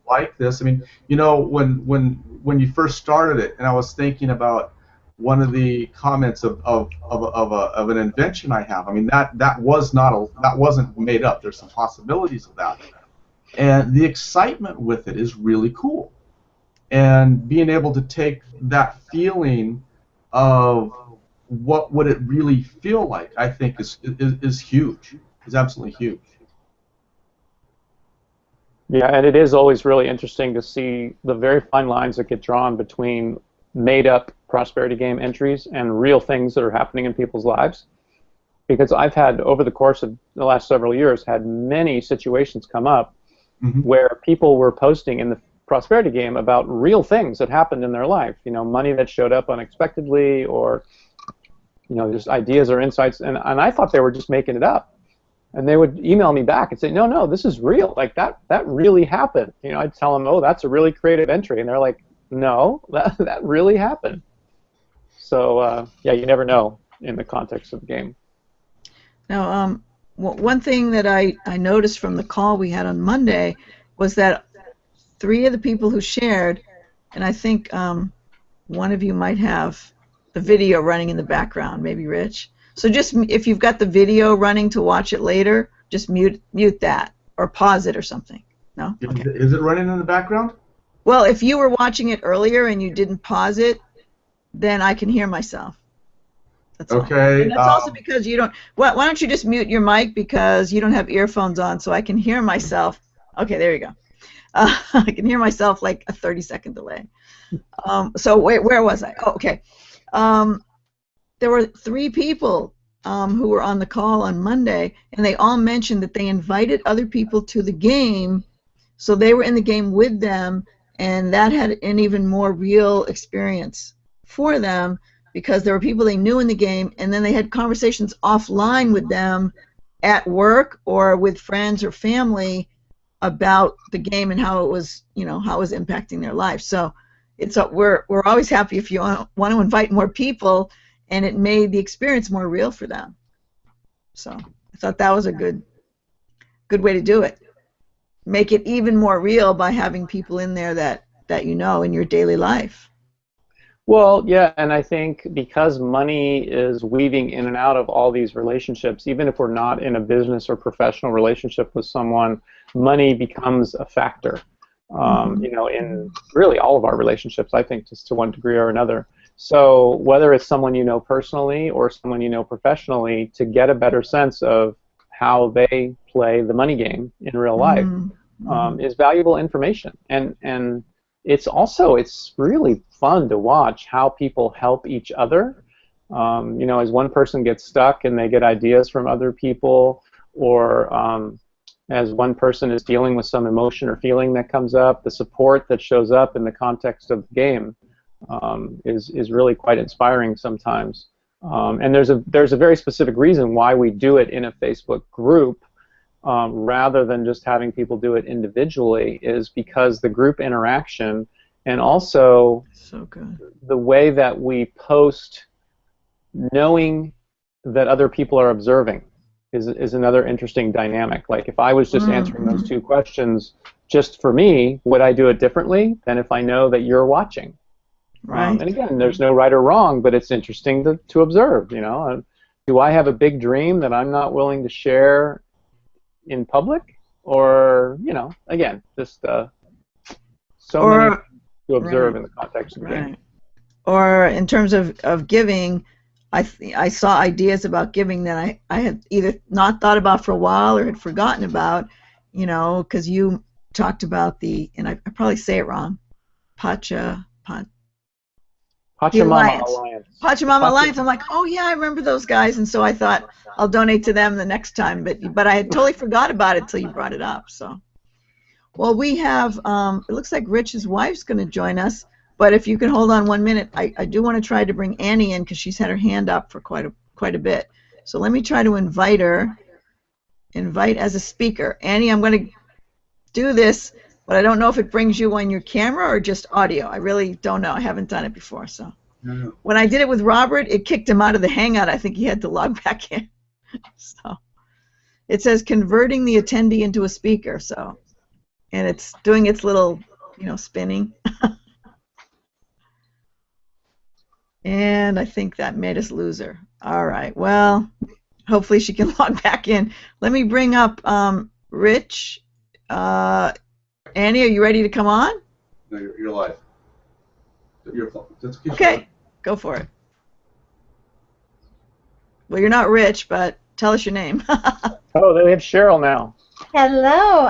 Speaker 3: like this, I mean, when you first started it, and I was thinking about one of the comments of an invention I have. I mean, that wasn't made up. There's some possibilities of that. And the excitement with it is really cool. And being able to take that feeling of what would it really feel like, I think is huge. Is absolutely huge.
Speaker 2: Yeah, and it is always really interesting to see the very fine lines that get drawn between made-up prosperity game entries and real things that are happening in people's lives. Because I've had, over the course of the last several years, had many situations come up where people were posting in the prosperity game about real things that happened in their life. Money that showed up unexpectedly, or just ideas or insights, and I thought they were just making it up. And they would email me back and say, no, this is real. Like that really happened. I'd tell them, oh, that's a really creative entry, and they're like, no, that really happened. So yeah, you never know in the context of the game.
Speaker 1: Now, one thing that I noticed from the call we had on Monday was that 3 of the people who shared, and I think one of you might have the video running in the background, maybe Rich. So just if you've got the video running to watch it later, just mute that or pause it or something. No? Okay.
Speaker 3: Is it running in the background?
Speaker 1: Well, if you were watching it earlier and you didn't pause it, then I can hear myself. That's
Speaker 3: okay.
Speaker 1: All. And that's also because you don't. Why don't you just mute your mic because you don't have earphones on, so I can hear myself. Okay, there you go. I can hear myself like a 30-second delay. So wait, where was I? Oh, okay. There were 3 people who were on the call on Monday, and they all mentioned that they invited other people to the game, so they were in the game with them, and that had an even more real experience for them because there were people they knew in the game, and then they had conversations offline with them at work or with friends or family about the game and how it was, how it was impacting their life. So we're always happy if you want to invite more people, and it made the experience more real for them. So I thought that was a good way to do it. Make it even more real by having people in there that you know in your daily life.
Speaker 2: Well, yeah, and I think because money is weaving in and out of all these relationships, even if we're not in a business or professional relationship with someone, money becomes a factor. In really all of our relationships, I think, just to one degree or another. So whether it's someone you know personally or someone you know professionally, to get a better sense of how they play the money game in real life is valuable information. And it's really fun to watch how people help each other. As one person gets stuck and they get ideas from other people, or as one person is dealing with some emotion or feeling that comes up, the support that shows up in the context of the game is really quite inspiring sometimes. And there's a very specific reason why we do it in a Facebook group rather than just having people do it individually, is because the group interaction and also the way that we post, knowing that other people are observing, is another interesting dynamic. Like if I was just answering those 2 questions just for me, would I do it differently than if I know that you're watching? Right. And again, there's no right or wrong, but it's interesting to observe. Do I have a big dream that I'm not willing to share in public, or again, just many to observe in the context of the game.
Speaker 1: Or in terms of giving, I saw ideas about giving that I had either not thought about for a while or had forgotten about, because you talked about and I probably say it wrong, Pachamama Alliance. Pachamama Alliance. I'm like, oh yeah, I remember those guys, and so I thought I'll donate to them the next time, but I had totally forgot about it till you brought it up. So, well, we have it looks like Rich's wife's going to join us, but if you can hold on 1 minute, I do want to try to bring Annie in because she's had her hand up for quite a bit. So let me try to invite as a speaker. Annie, I'm going to do this, but I don't know if it brings you on your camera or just audio. I really don't know. I haven't done it before. So when I did it with Robert, it kicked him out of the Hangout. I think he had to log back in. So it says converting the attendee into a speaker. So, and it's doing its little, spinning. And I think that made us lose her. All right. Well, hopefully she can log back in. Let me bring up Rich. Annie, are you ready to come on?
Speaker 3: No, you're live.
Speaker 1: Okay, go for it. Well, you're not Rich, but tell us your name.
Speaker 2: Oh, they have Cheryl now.
Speaker 4: Hello.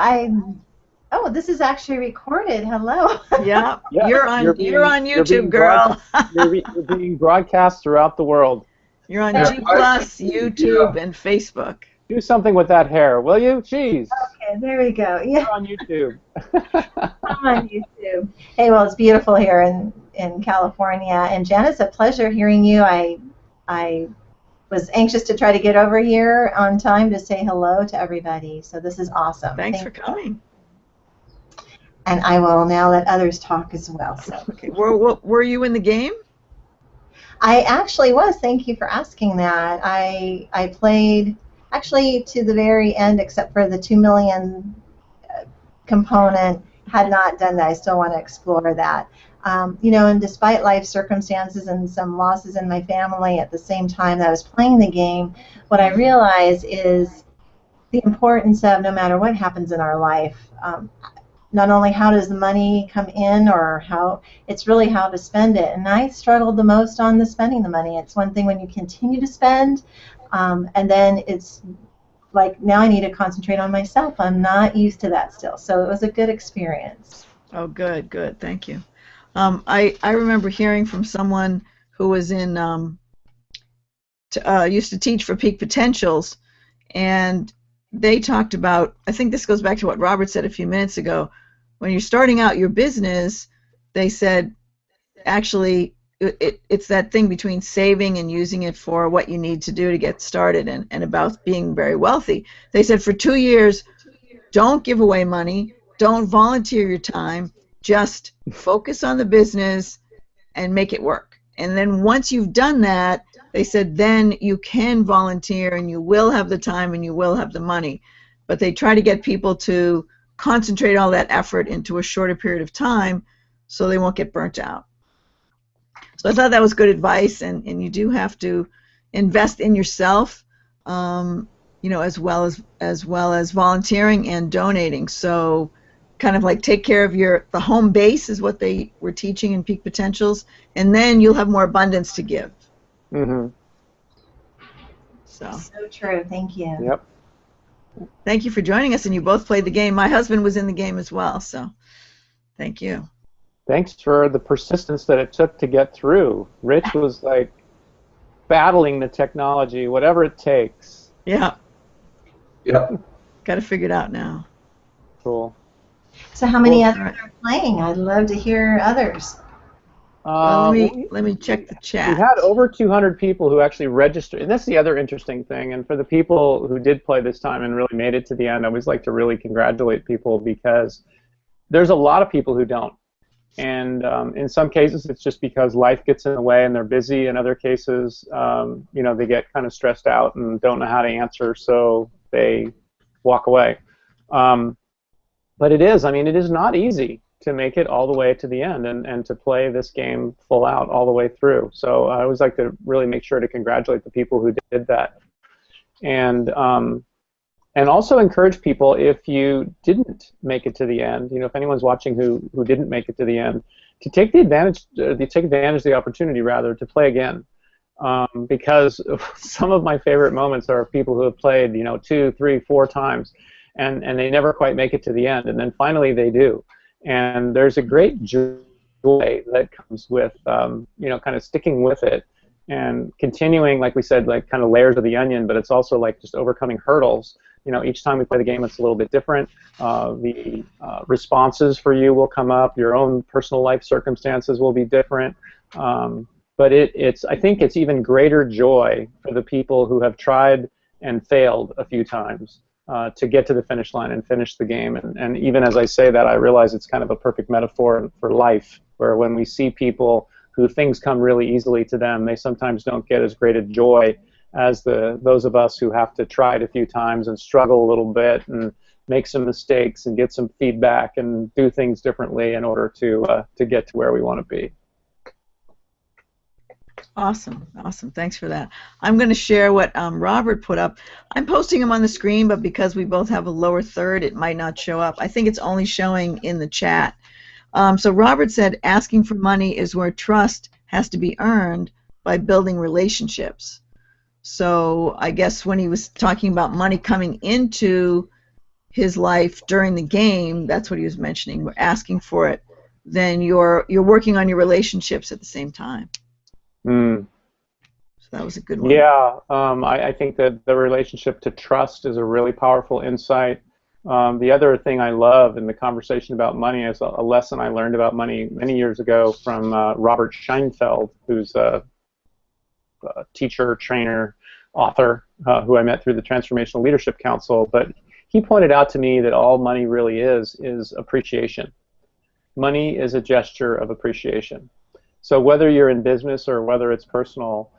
Speaker 4: Oh, this is actually recorded. Hello.
Speaker 1: Yeah, you're on YouTube, girl.
Speaker 2: You're being broadcast throughout the world.
Speaker 1: You're on G+, YouTube, and Facebook.
Speaker 2: Do something with that hair, will you? Jeez.
Speaker 4: Okay, there we go. Yeah.
Speaker 2: You're on YouTube.
Speaker 4: I'm on YouTube. Hey, well, it's beautiful here in California. And Jen, it's a pleasure hearing you. I was anxious to try to get over here on time to say hello to everybody. So this is awesome.
Speaker 1: Thanks for coming.
Speaker 4: And I will now let others talk as well. So.
Speaker 1: Okay. Were you in the game?
Speaker 4: I actually was. Thank you for asking that. I played actually to the very end, except for the 2 million component. Had not done that. I still want to explore that. And despite life circumstances and some losses in my family at the same time that I was playing the game, what I realized is the importance of, no matter what happens in our life, not only how does the money come in, or it's really how to spend it. And I struggled the most on spending the money. It's one thing when you continue to spend, and then it's like now I need to concentrate on myself. I'm not used to that still. So it was a good experience.
Speaker 1: Oh, good, good. Thank you. I remember hearing from someone who was in used to teach for Peak Potentials, and they talked about, I think this goes back to what Robert said a few minutes ago, when you're starting out your business, they said actually it's that thing between saving and using it for what you need to do to get started and about being very wealthy. They said for 2 years, don't give away money, don't volunteer your time, just focus on the business and make it work. And then once you've done that, they said then you can volunteer and you will have the time and you will have the money. But they try to get people to concentrate all that effort into a shorter period of time so they won't get burnt out. So I thought that was good advice, and you do have to invest in yourself, you know, as well as volunteering and donating. So kind of like take care of the home base is what they were teaching in Peak Potentials, and then you'll have more abundance to give.
Speaker 2: Mm-hmm.
Speaker 1: So
Speaker 4: True. Thank you.
Speaker 2: Yep.
Speaker 1: Thank you for joining us, and you both played the game. My husband was in the game as well, so thank you.
Speaker 2: Thanks for the persistence that it took to get through. Rich was like battling the technology, whatever it takes.
Speaker 1: Yeah.
Speaker 3: Yep.
Speaker 1: Got to figure it out now.
Speaker 2: Cool.
Speaker 4: So how many others are playing? I'd love to hear others.
Speaker 1: Well, let me check the chat.
Speaker 2: We had over 200 people who actually registered, and that's the other interesting thing. And for the people who did play this time and really made it to the end, I always like to really congratulate people because there's a lot of people who don't. And in some cases, it's just because life gets in the way and they're busy. In other cases, you know, they get kind of stressed out and don't know how to answer, so they walk away. But it is, I mean, it is not easy to make it all the way to the end and to play this game full out all the way through. So I always like to really make sure to congratulate the people who did that. And also encourage people, if you didn't make it to the end, you know, if anyone's watching who didn't make it to the end, to take advantage of the opportunity, rather, to play again. Because some of my favorite moments are people who have played, you know, 2, 3, 4 times, and they never quite make it to the end, and then finally they do. And there's a great joy that comes with, you know, kind of sticking with it and continuing, like we said, like kind of layers of the onion, but it's also like just overcoming hurdles. You know, each time we play the game, it's a little bit different. The responses for you will come up. Your own personal life circumstances will be different. But I think it's even greater joy for the people who have tried and failed a few times to get to the finish line and finish the game. And even as I say that, I realize it's kind of a perfect metaphor for life, where when we see people who things come really easily to them, they sometimes don't get as great a joy as those of us who have to try it a few times and struggle a little bit and make some mistakes and get some feedback and do things differently in order to get to where we want to be.
Speaker 1: Awesome, awesome. Thanks for that. I'm going to share what Robert put up. I'm posting them on the screen, but because we both have a lower third, it might not show up. I think it's only showing in the chat. So Robert said, asking for money is where trust has to be earned by building relationships. So I guess when he was talking about money coming into his life during the game, that's what he was mentioning. We're asking for it. Then you're working on your relationships at the same time.
Speaker 2: Mm.
Speaker 1: So that was a good one.
Speaker 2: Yeah, I think that the relationship to trust is a really powerful insight. The other thing I love in the conversation about money is a lesson I learned about money many years ago from Robert Scheinfeld, who's a teacher, trainer, author, who I met through the Transformational Leadership Council. But he pointed out to me that all money really is appreciation. Money is a gesture of appreciation. So whether you're in business or whether it's personal,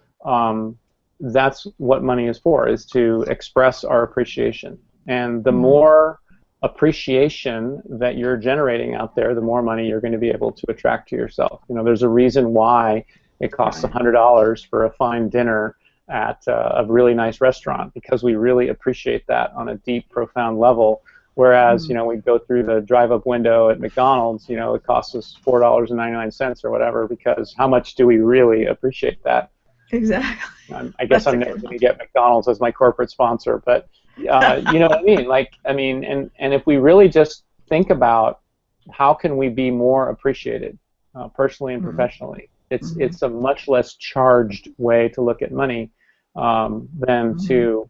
Speaker 2: that's what money is for, is to express our appreciation. And the more appreciation that you're generating out there, the more money you're going to be able to attract to yourself. You know, there's a reason why it costs $100 for a fine dinner at a really nice restaurant, because we really appreciate that on a deep, profound level. Whereas, you know, we go through the drive-up window at McDonald's, you know, it costs us $4.99 or whatever, because how much do we really appreciate that?
Speaker 1: Exactly.
Speaker 2: I guess I'm never going to get McDonald's as my corporate sponsor, but You know what I mean? Like, I mean, and if we really just think about how can we be more appreciated, personally and professionally, it's a much less charged way to look at money than to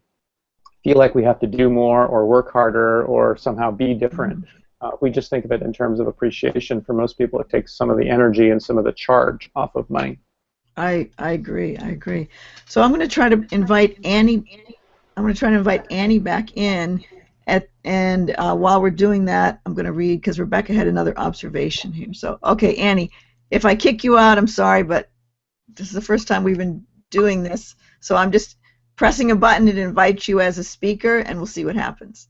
Speaker 2: feel like we have to do more or work harder or somehow be different. If we just think of it in terms of appreciation, for most people, it takes some of the energy and some of the charge off of money.
Speaker 1: I agree. I agree. So I'm going to try to invite Annie. I'm going to try to invite Annie back in, and while we're doing that, I'm going to read because Rebecca had another observation here. So, okay, Annie, if I kick you out, I'm sorry, but this is the first time we've been doing this, so I'm just pressing a button to invite you as a speaker, and we'll see what happens.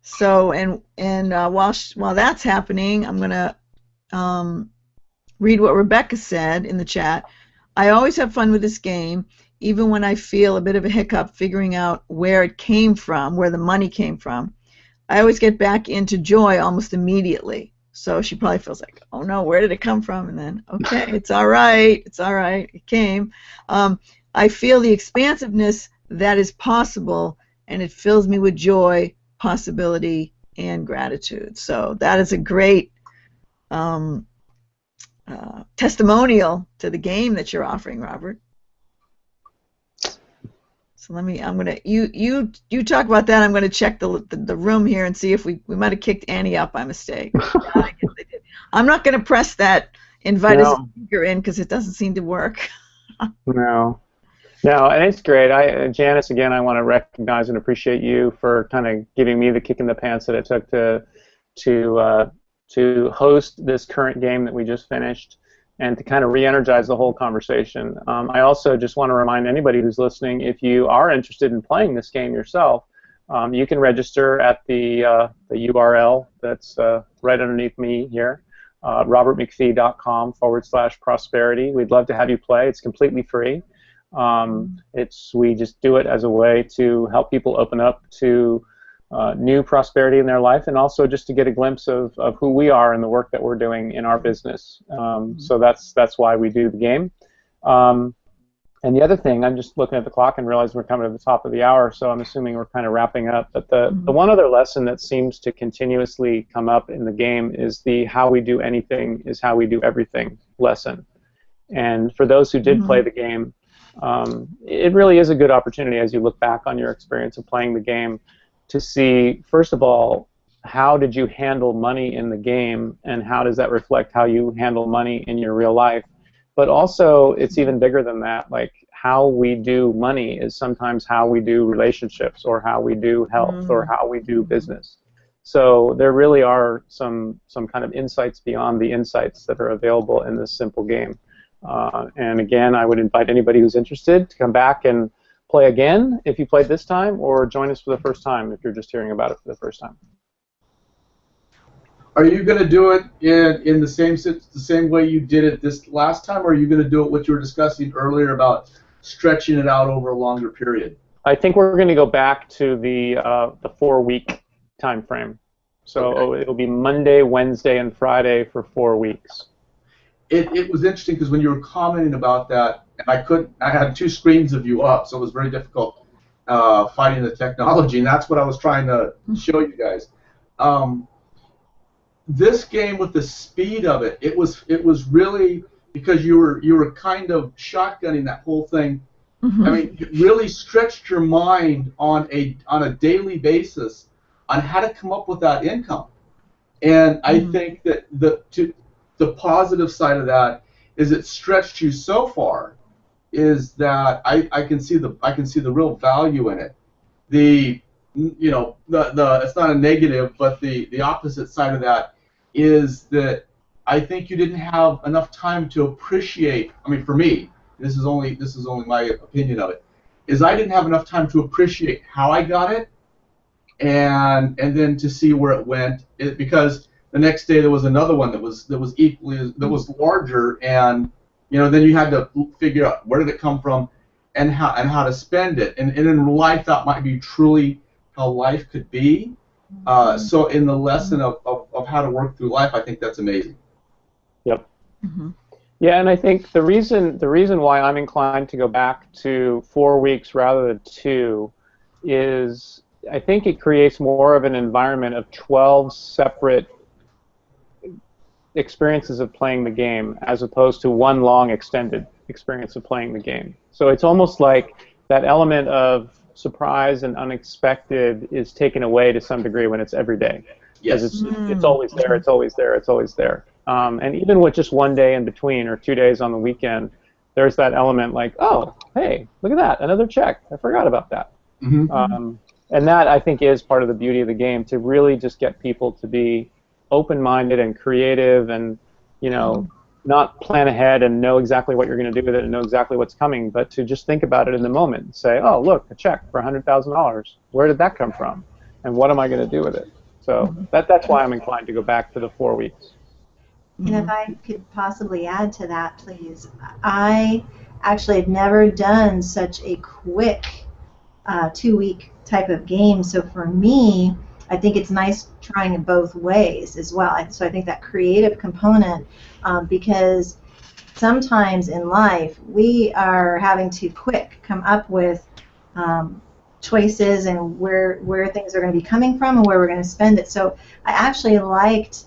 Speaker 1: So, while that's happening, I'm going to read what Rebecca said in the chat. I always have fun with this game, even when I feel a bit of a hiccup figuring out where it came from, where the money came from. I always get back into joy almost immediately. So she probably feels like, oh no, where did it come from? And then, okay, it's all right, it came. I feel the expansiveness that is possible, and it fills me with joy, possibility, and gratitude. So that is a great testimonial to the game that you're offering, Robert. So you talk about that. I'm gonna check the room here and see if we might have kicked Annie out by mistake. Yeah, I guess I did. I'm not gonna press that invite as a speaker in because it doesn't seem to work.
Speaker 2: No, and it's great. Janice, again, I want to recognize and appreciate you for kind of giving me the kick in the pants that it took to host this current game that we just finished, and to kind of re-energize the whole conversation. I also just want to remind anybody who's listening, if you are interested in playing this game yourself, you can register at the URL that's right underneath me here, robertmcphee.com/prosperity. We'd love to have you play. It's completely free. We just do it as a way to help people open up to new prosperity in their life, and also just to get a glimpse of who we are and the work that we're doing in our business. So that's why we do the game. And the other thing, I'm just looking at the clock and realize we're coming to the top of the hour, so I'm assuming we're kind of wrapping up. But the one other lesson that seems to continuously come up in the game is the how we do anything is how we do everything lesson. And for those who did play the game, it really is a good opportunity as you look back on your experience of playing the game to see, first of all, how did you handle money in the game, and how does that reflect how you handle money in your real life. But also, it's even bigger than that. Like, how we do money is sometimes how we do relationships, or how we do health, or how we do business. So there really are some kind of insights beyond the insights that are available in this simple game. And again, I would invite anybody who's interested to come back and play again if you played this time, or join us for the first time if you're just hearing about it for the first time.
Speaker 3: Are you going to do it in the same way you did it this last time, or are you going to do it what you were discussing earlier about stretching it out over a longer period?
Speaker 2: I think we're going to go back to the 4-week time frame. So it'll be Monday, Wednesday, and Friday for 4 weeks.
Speaker 3: It was interesting because when you were commenting about that, and I had 2 screens of you up, so it was very difficult finding the technology, and that's what I was trying to show you guys. This game, with the speed of it, it was really, because you were kind of shotgunning that whole thing. I mean, it really stretched your mind on a daily basis on how to come up with that income. And I think that the positive side of that is it stretched you so far, is that I can see the real value in it. It's not a negative, but the opposite side of that is that I think you didn't have enough time to appreciate. I mean, for me, this is only my opinion of it, is I didn't have enough time to appreciate how I got it, and then to see where it went. Because the next day there was another one that was larger, and then you had to figure out where did it come from, and how to spend it. And in life, that might be truly how life could be. So in the lesson of how to work through life, I think that's amazing.
Speaker 2: Yep. Yeah, and I think the reason why I'm inclined to go back to 4 weeks rather than 2 is I think it creates more of an environment of 12 separate experiences of playing the game as opposed to one long extended experience of playing the game. So it's almost like that element of surprise and unexpected is taken away to some degree when it's every day.
Speaker 3: Yes.
Speaker 2: It's always there, it's always there, it's always there. And even with just one day in between or 2 days on the weekend, there's that element like, oh, hey, look at that, another check. I forgot about that.
Speaker 3: Mm-hmm.
Speaker 2: And that, I think, is part of the beauty of the game, to really just get people to be open-minded and creative and, you know, not plan ahead and know exactly what you're going to do with it and know exactly what's coming, but to just think about it in the moment and say, oh, look, a check for $100,000. Where did that come from? And what am I going to do with it? So that's why I'm inclined to go back to the 4 weeks.
Speaker 4: And if I could possibly add to that, please. I actually have never done such a quick 2-week type of game. So for me, I think it's nice trying it both ways as well. So I think that creative component, because sometimes in life we are having to quick come up with choices and where things are going to be coming from and where we're going to spend it. So I actually liked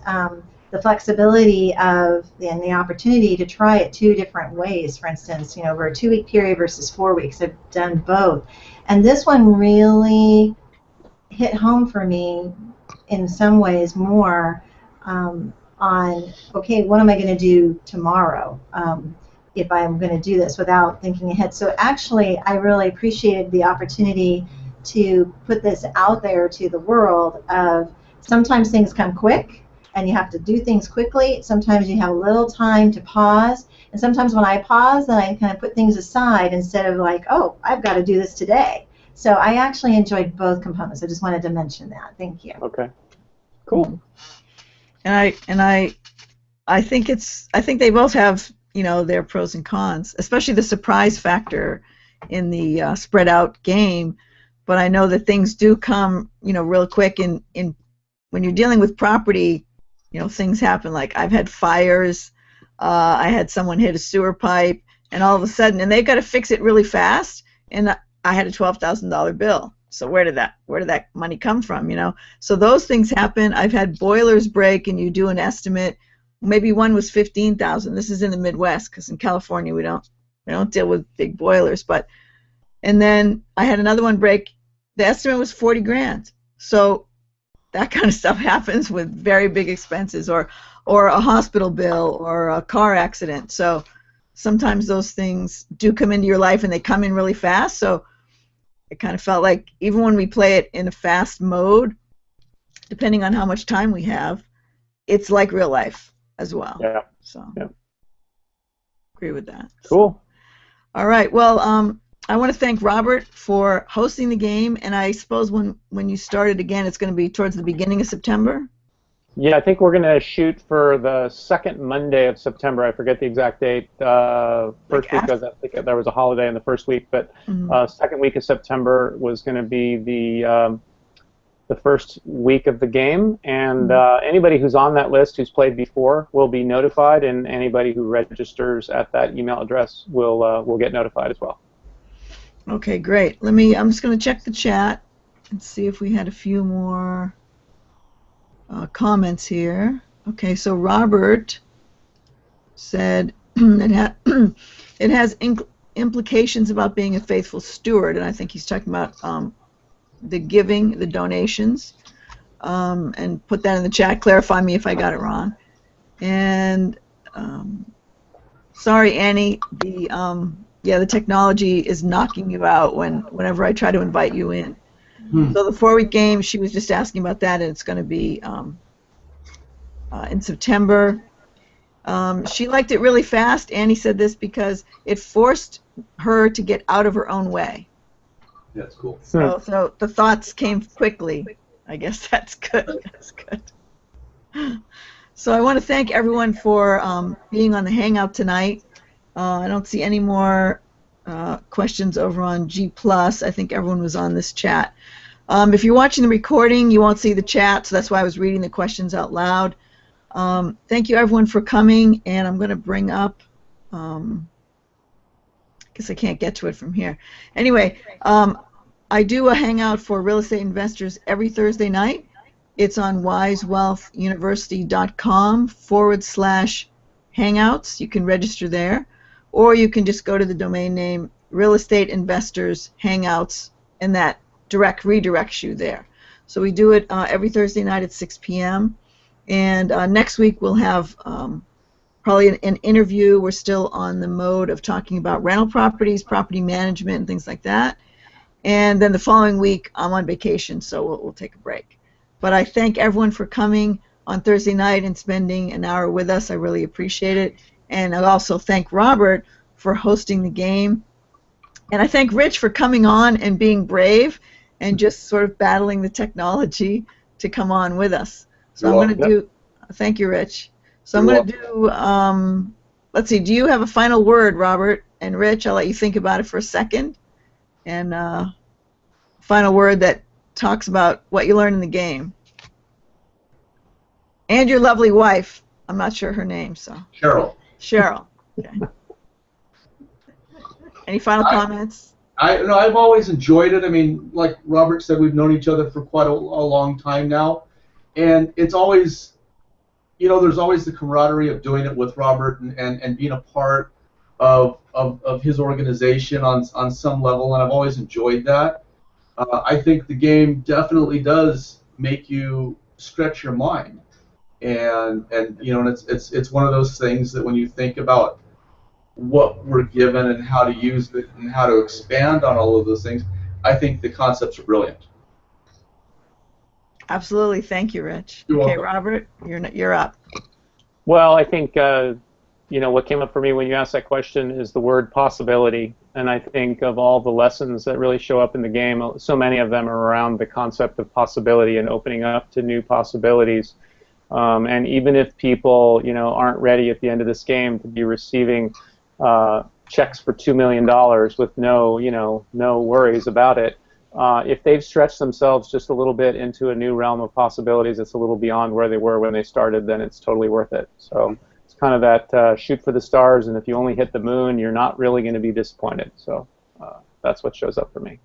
Speaker 4: the flexibility of and the opportunity to try it 2 different ways. For instance, over a 2-week period versus 4 weeks. I've done both, and this one really hit home for me in some ways more on, okay, what am I going to do tomorrow if I'm going to do this without thinking ahead. So actually, I really appreciated the opportunity to put this out there to the world of sometimes things come quick and you have to do things quickly. Sometimes you have a little time to pause. And sometimes when I pause, then I kind of put things aside instead of like, oh, I've got to do this today. So I actually enjoyed both components. I just wanted to mention that. Thank you.
Speaker 2: Okay. Cool.
Speaker 1: And I think they both have, their pros and cons, especially the surprise factor in the spread out game. But I know that things do come, real quick in when you're dealing with property, things happen. Like I've had fires, I had someone hit a sewer pipe, and all of a sudden, and they've got to fix it really fast, and I had a $12,000 bill. So where did that money come from? So those things happen. I've had boilers break, and you do an estimate. Maybe one was $15,000. This is in the Midwest, because in California we don't deal with big boilers. And then I had another one break. The estimate was $40,000. So that kind of stuff happens with very big expenses, or a hospital bill, or a car accident. So sometimes those things do come into your life, and they come in really fast. So it kind of felt like even when we play it in a fast mode, depending on how much time we have, it's like real life as well.
Speaker 2: Yeah.
Speaker 1: So
Speaker 2: yeah.
Speaker 1: Agree with that.
Speaker 2: Cool.
Speaker 1: All right. Well, I want to thank Robert for hosting the game, and I suppose when you start it again, it's going to be towards the beginning of September?
Speaker 2: Yeah, I think we're going to shoot for the second Monday of September. I forget the exact date. First week, because I think there was a holiday in the first week, but second week of September was going to be the first week of the game, and anybody who's on that list who's played before will be notified, and anybody who registers at that email address will get notified as well.
Speaker 1: Okay, great. I'm just going to check the chat and see if we had a few more comments here. Okay, so Robert said it has implications about being a faithful steward, and I think he's talking about the giving, the donations, and put that in the chat. Clarify me if I got it wrong. And sorry, Annie, the technology is knocking you out whenever I try to invite you in. So the 4-week game, she was just asking about that, and it's going to be in September. She liked it really fast. Annie said this because it forced her to get out of her own way.
Speaker 3: That's cool.
Speaker 1: So the thoughts came quickly. I guess that's good. That's good. So I want to thank everyone for being on the Hangout tonight. I don't see any more questions over on G+. I think everyone was on this chat. If you're watching the recording, you won't see the chat, so that's why I was reading the questions out loud. Thank you, everyone, for coming, and I'm going to bring up guess I can't get to it from here. Anyway, I do a hangout for real estate investors every Thursday night. It's on wisewealthuniversity.com/hangouts. You can register there, or you can just go to the domain name Real Estate Investors Hangouts, and that redirects you there. So we do it every Thursday night at 6 p.m. And next week we'll have probably an interview. We're still on the mode of talking about rental properties, property management, and things like that. And then the following week I'm on vacation, so we'll take a break. But I thank everyone for coming on Thursday night and spending an hour with us. I really appreciate it. And I also thank Robert for hosting the game. And I thank Rich for coming on and being brave and just sort of battling the technology to come on with us. So I'm going to do, thank you, Rich. So I'm going to do, let's see, do you have a final word, Robert? And Rich, I'll let you think about it for a second. And final word that talks about what you learned in the game. And your lovely wife. I'm not sure her name, so.
Speaker 3: Cheryl.
Speaker 1: Cheryl. Okay. Any final comments?
Speaker 3: I've always enjoyed it. I mean, like Robert said, we've known each other for quite a long time now, and it's always, there's always the camaraderie of doing it with Robert and being a part of his organization on some level, and I've always enjoyed that. I think the game definitely does make you stretch your mind, and it's one of those things that when you think about what we're given and how to use it and how to expand on all of those things, I think the concepts are brilliant.
Speaker 1: Absolutely. Thank you, Rich.
Speaker 3: You're
Speaker 1: okay,
Speaker 3: welcome.
Speaker 1: Robert, you're up.
Speaker 2: Well, I think what came up for me when you asked that question is the word possibility. And I think of all the lessons that really show up in the game, so many of them are around the concept of possibility and opening up to new possibilities. And even if people, aren't ready at the end of this game to be receiving checks for $2 million with no worries about it, if they've stretched themselves just a little bit into a new realm of possibilities that's a little beyond where they were when they started, then it's totally worth it. So it's kind of that shoot for the stars, and if you only hit the moon, you're not really going to be disappointed. So that's what shows up for me.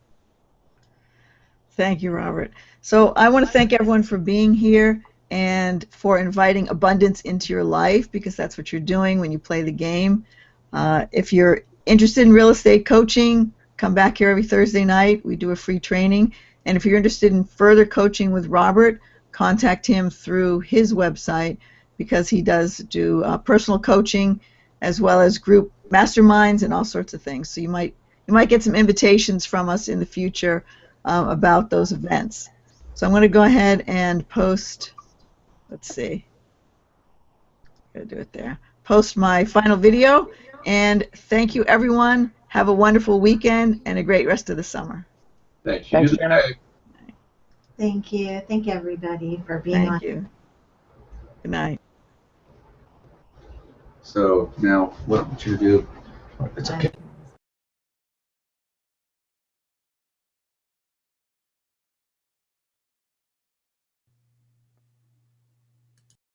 Speaker 1: Thank you, Robert. So I want to thank everyone for being here and for inviting abundance into your life, because that's what you're doing when you play the game. If you're interested in real estate coaching, come back here every Thursday night. We do a free training. And if you're interested in further coaching with Robert, contact him through his website, because he does do personal coaching as well as group masterminds and all sorts of things. So you might get some invitations from us in the future about those events. So I'm going to go ahead and post, let's see, gotta do it there. Post my final video, and thank you, everyone. Have a wonderful weekend and a great rest of the summer.
Speaker 3: Thank you.
Speaker 2: Thanks, Janet.
Speaker 4: Thank you. Thank you, everybody, for being on.
Speaker 1: Thank you. Good night.
Speaker 3: So now, what I want you to do, it's okay.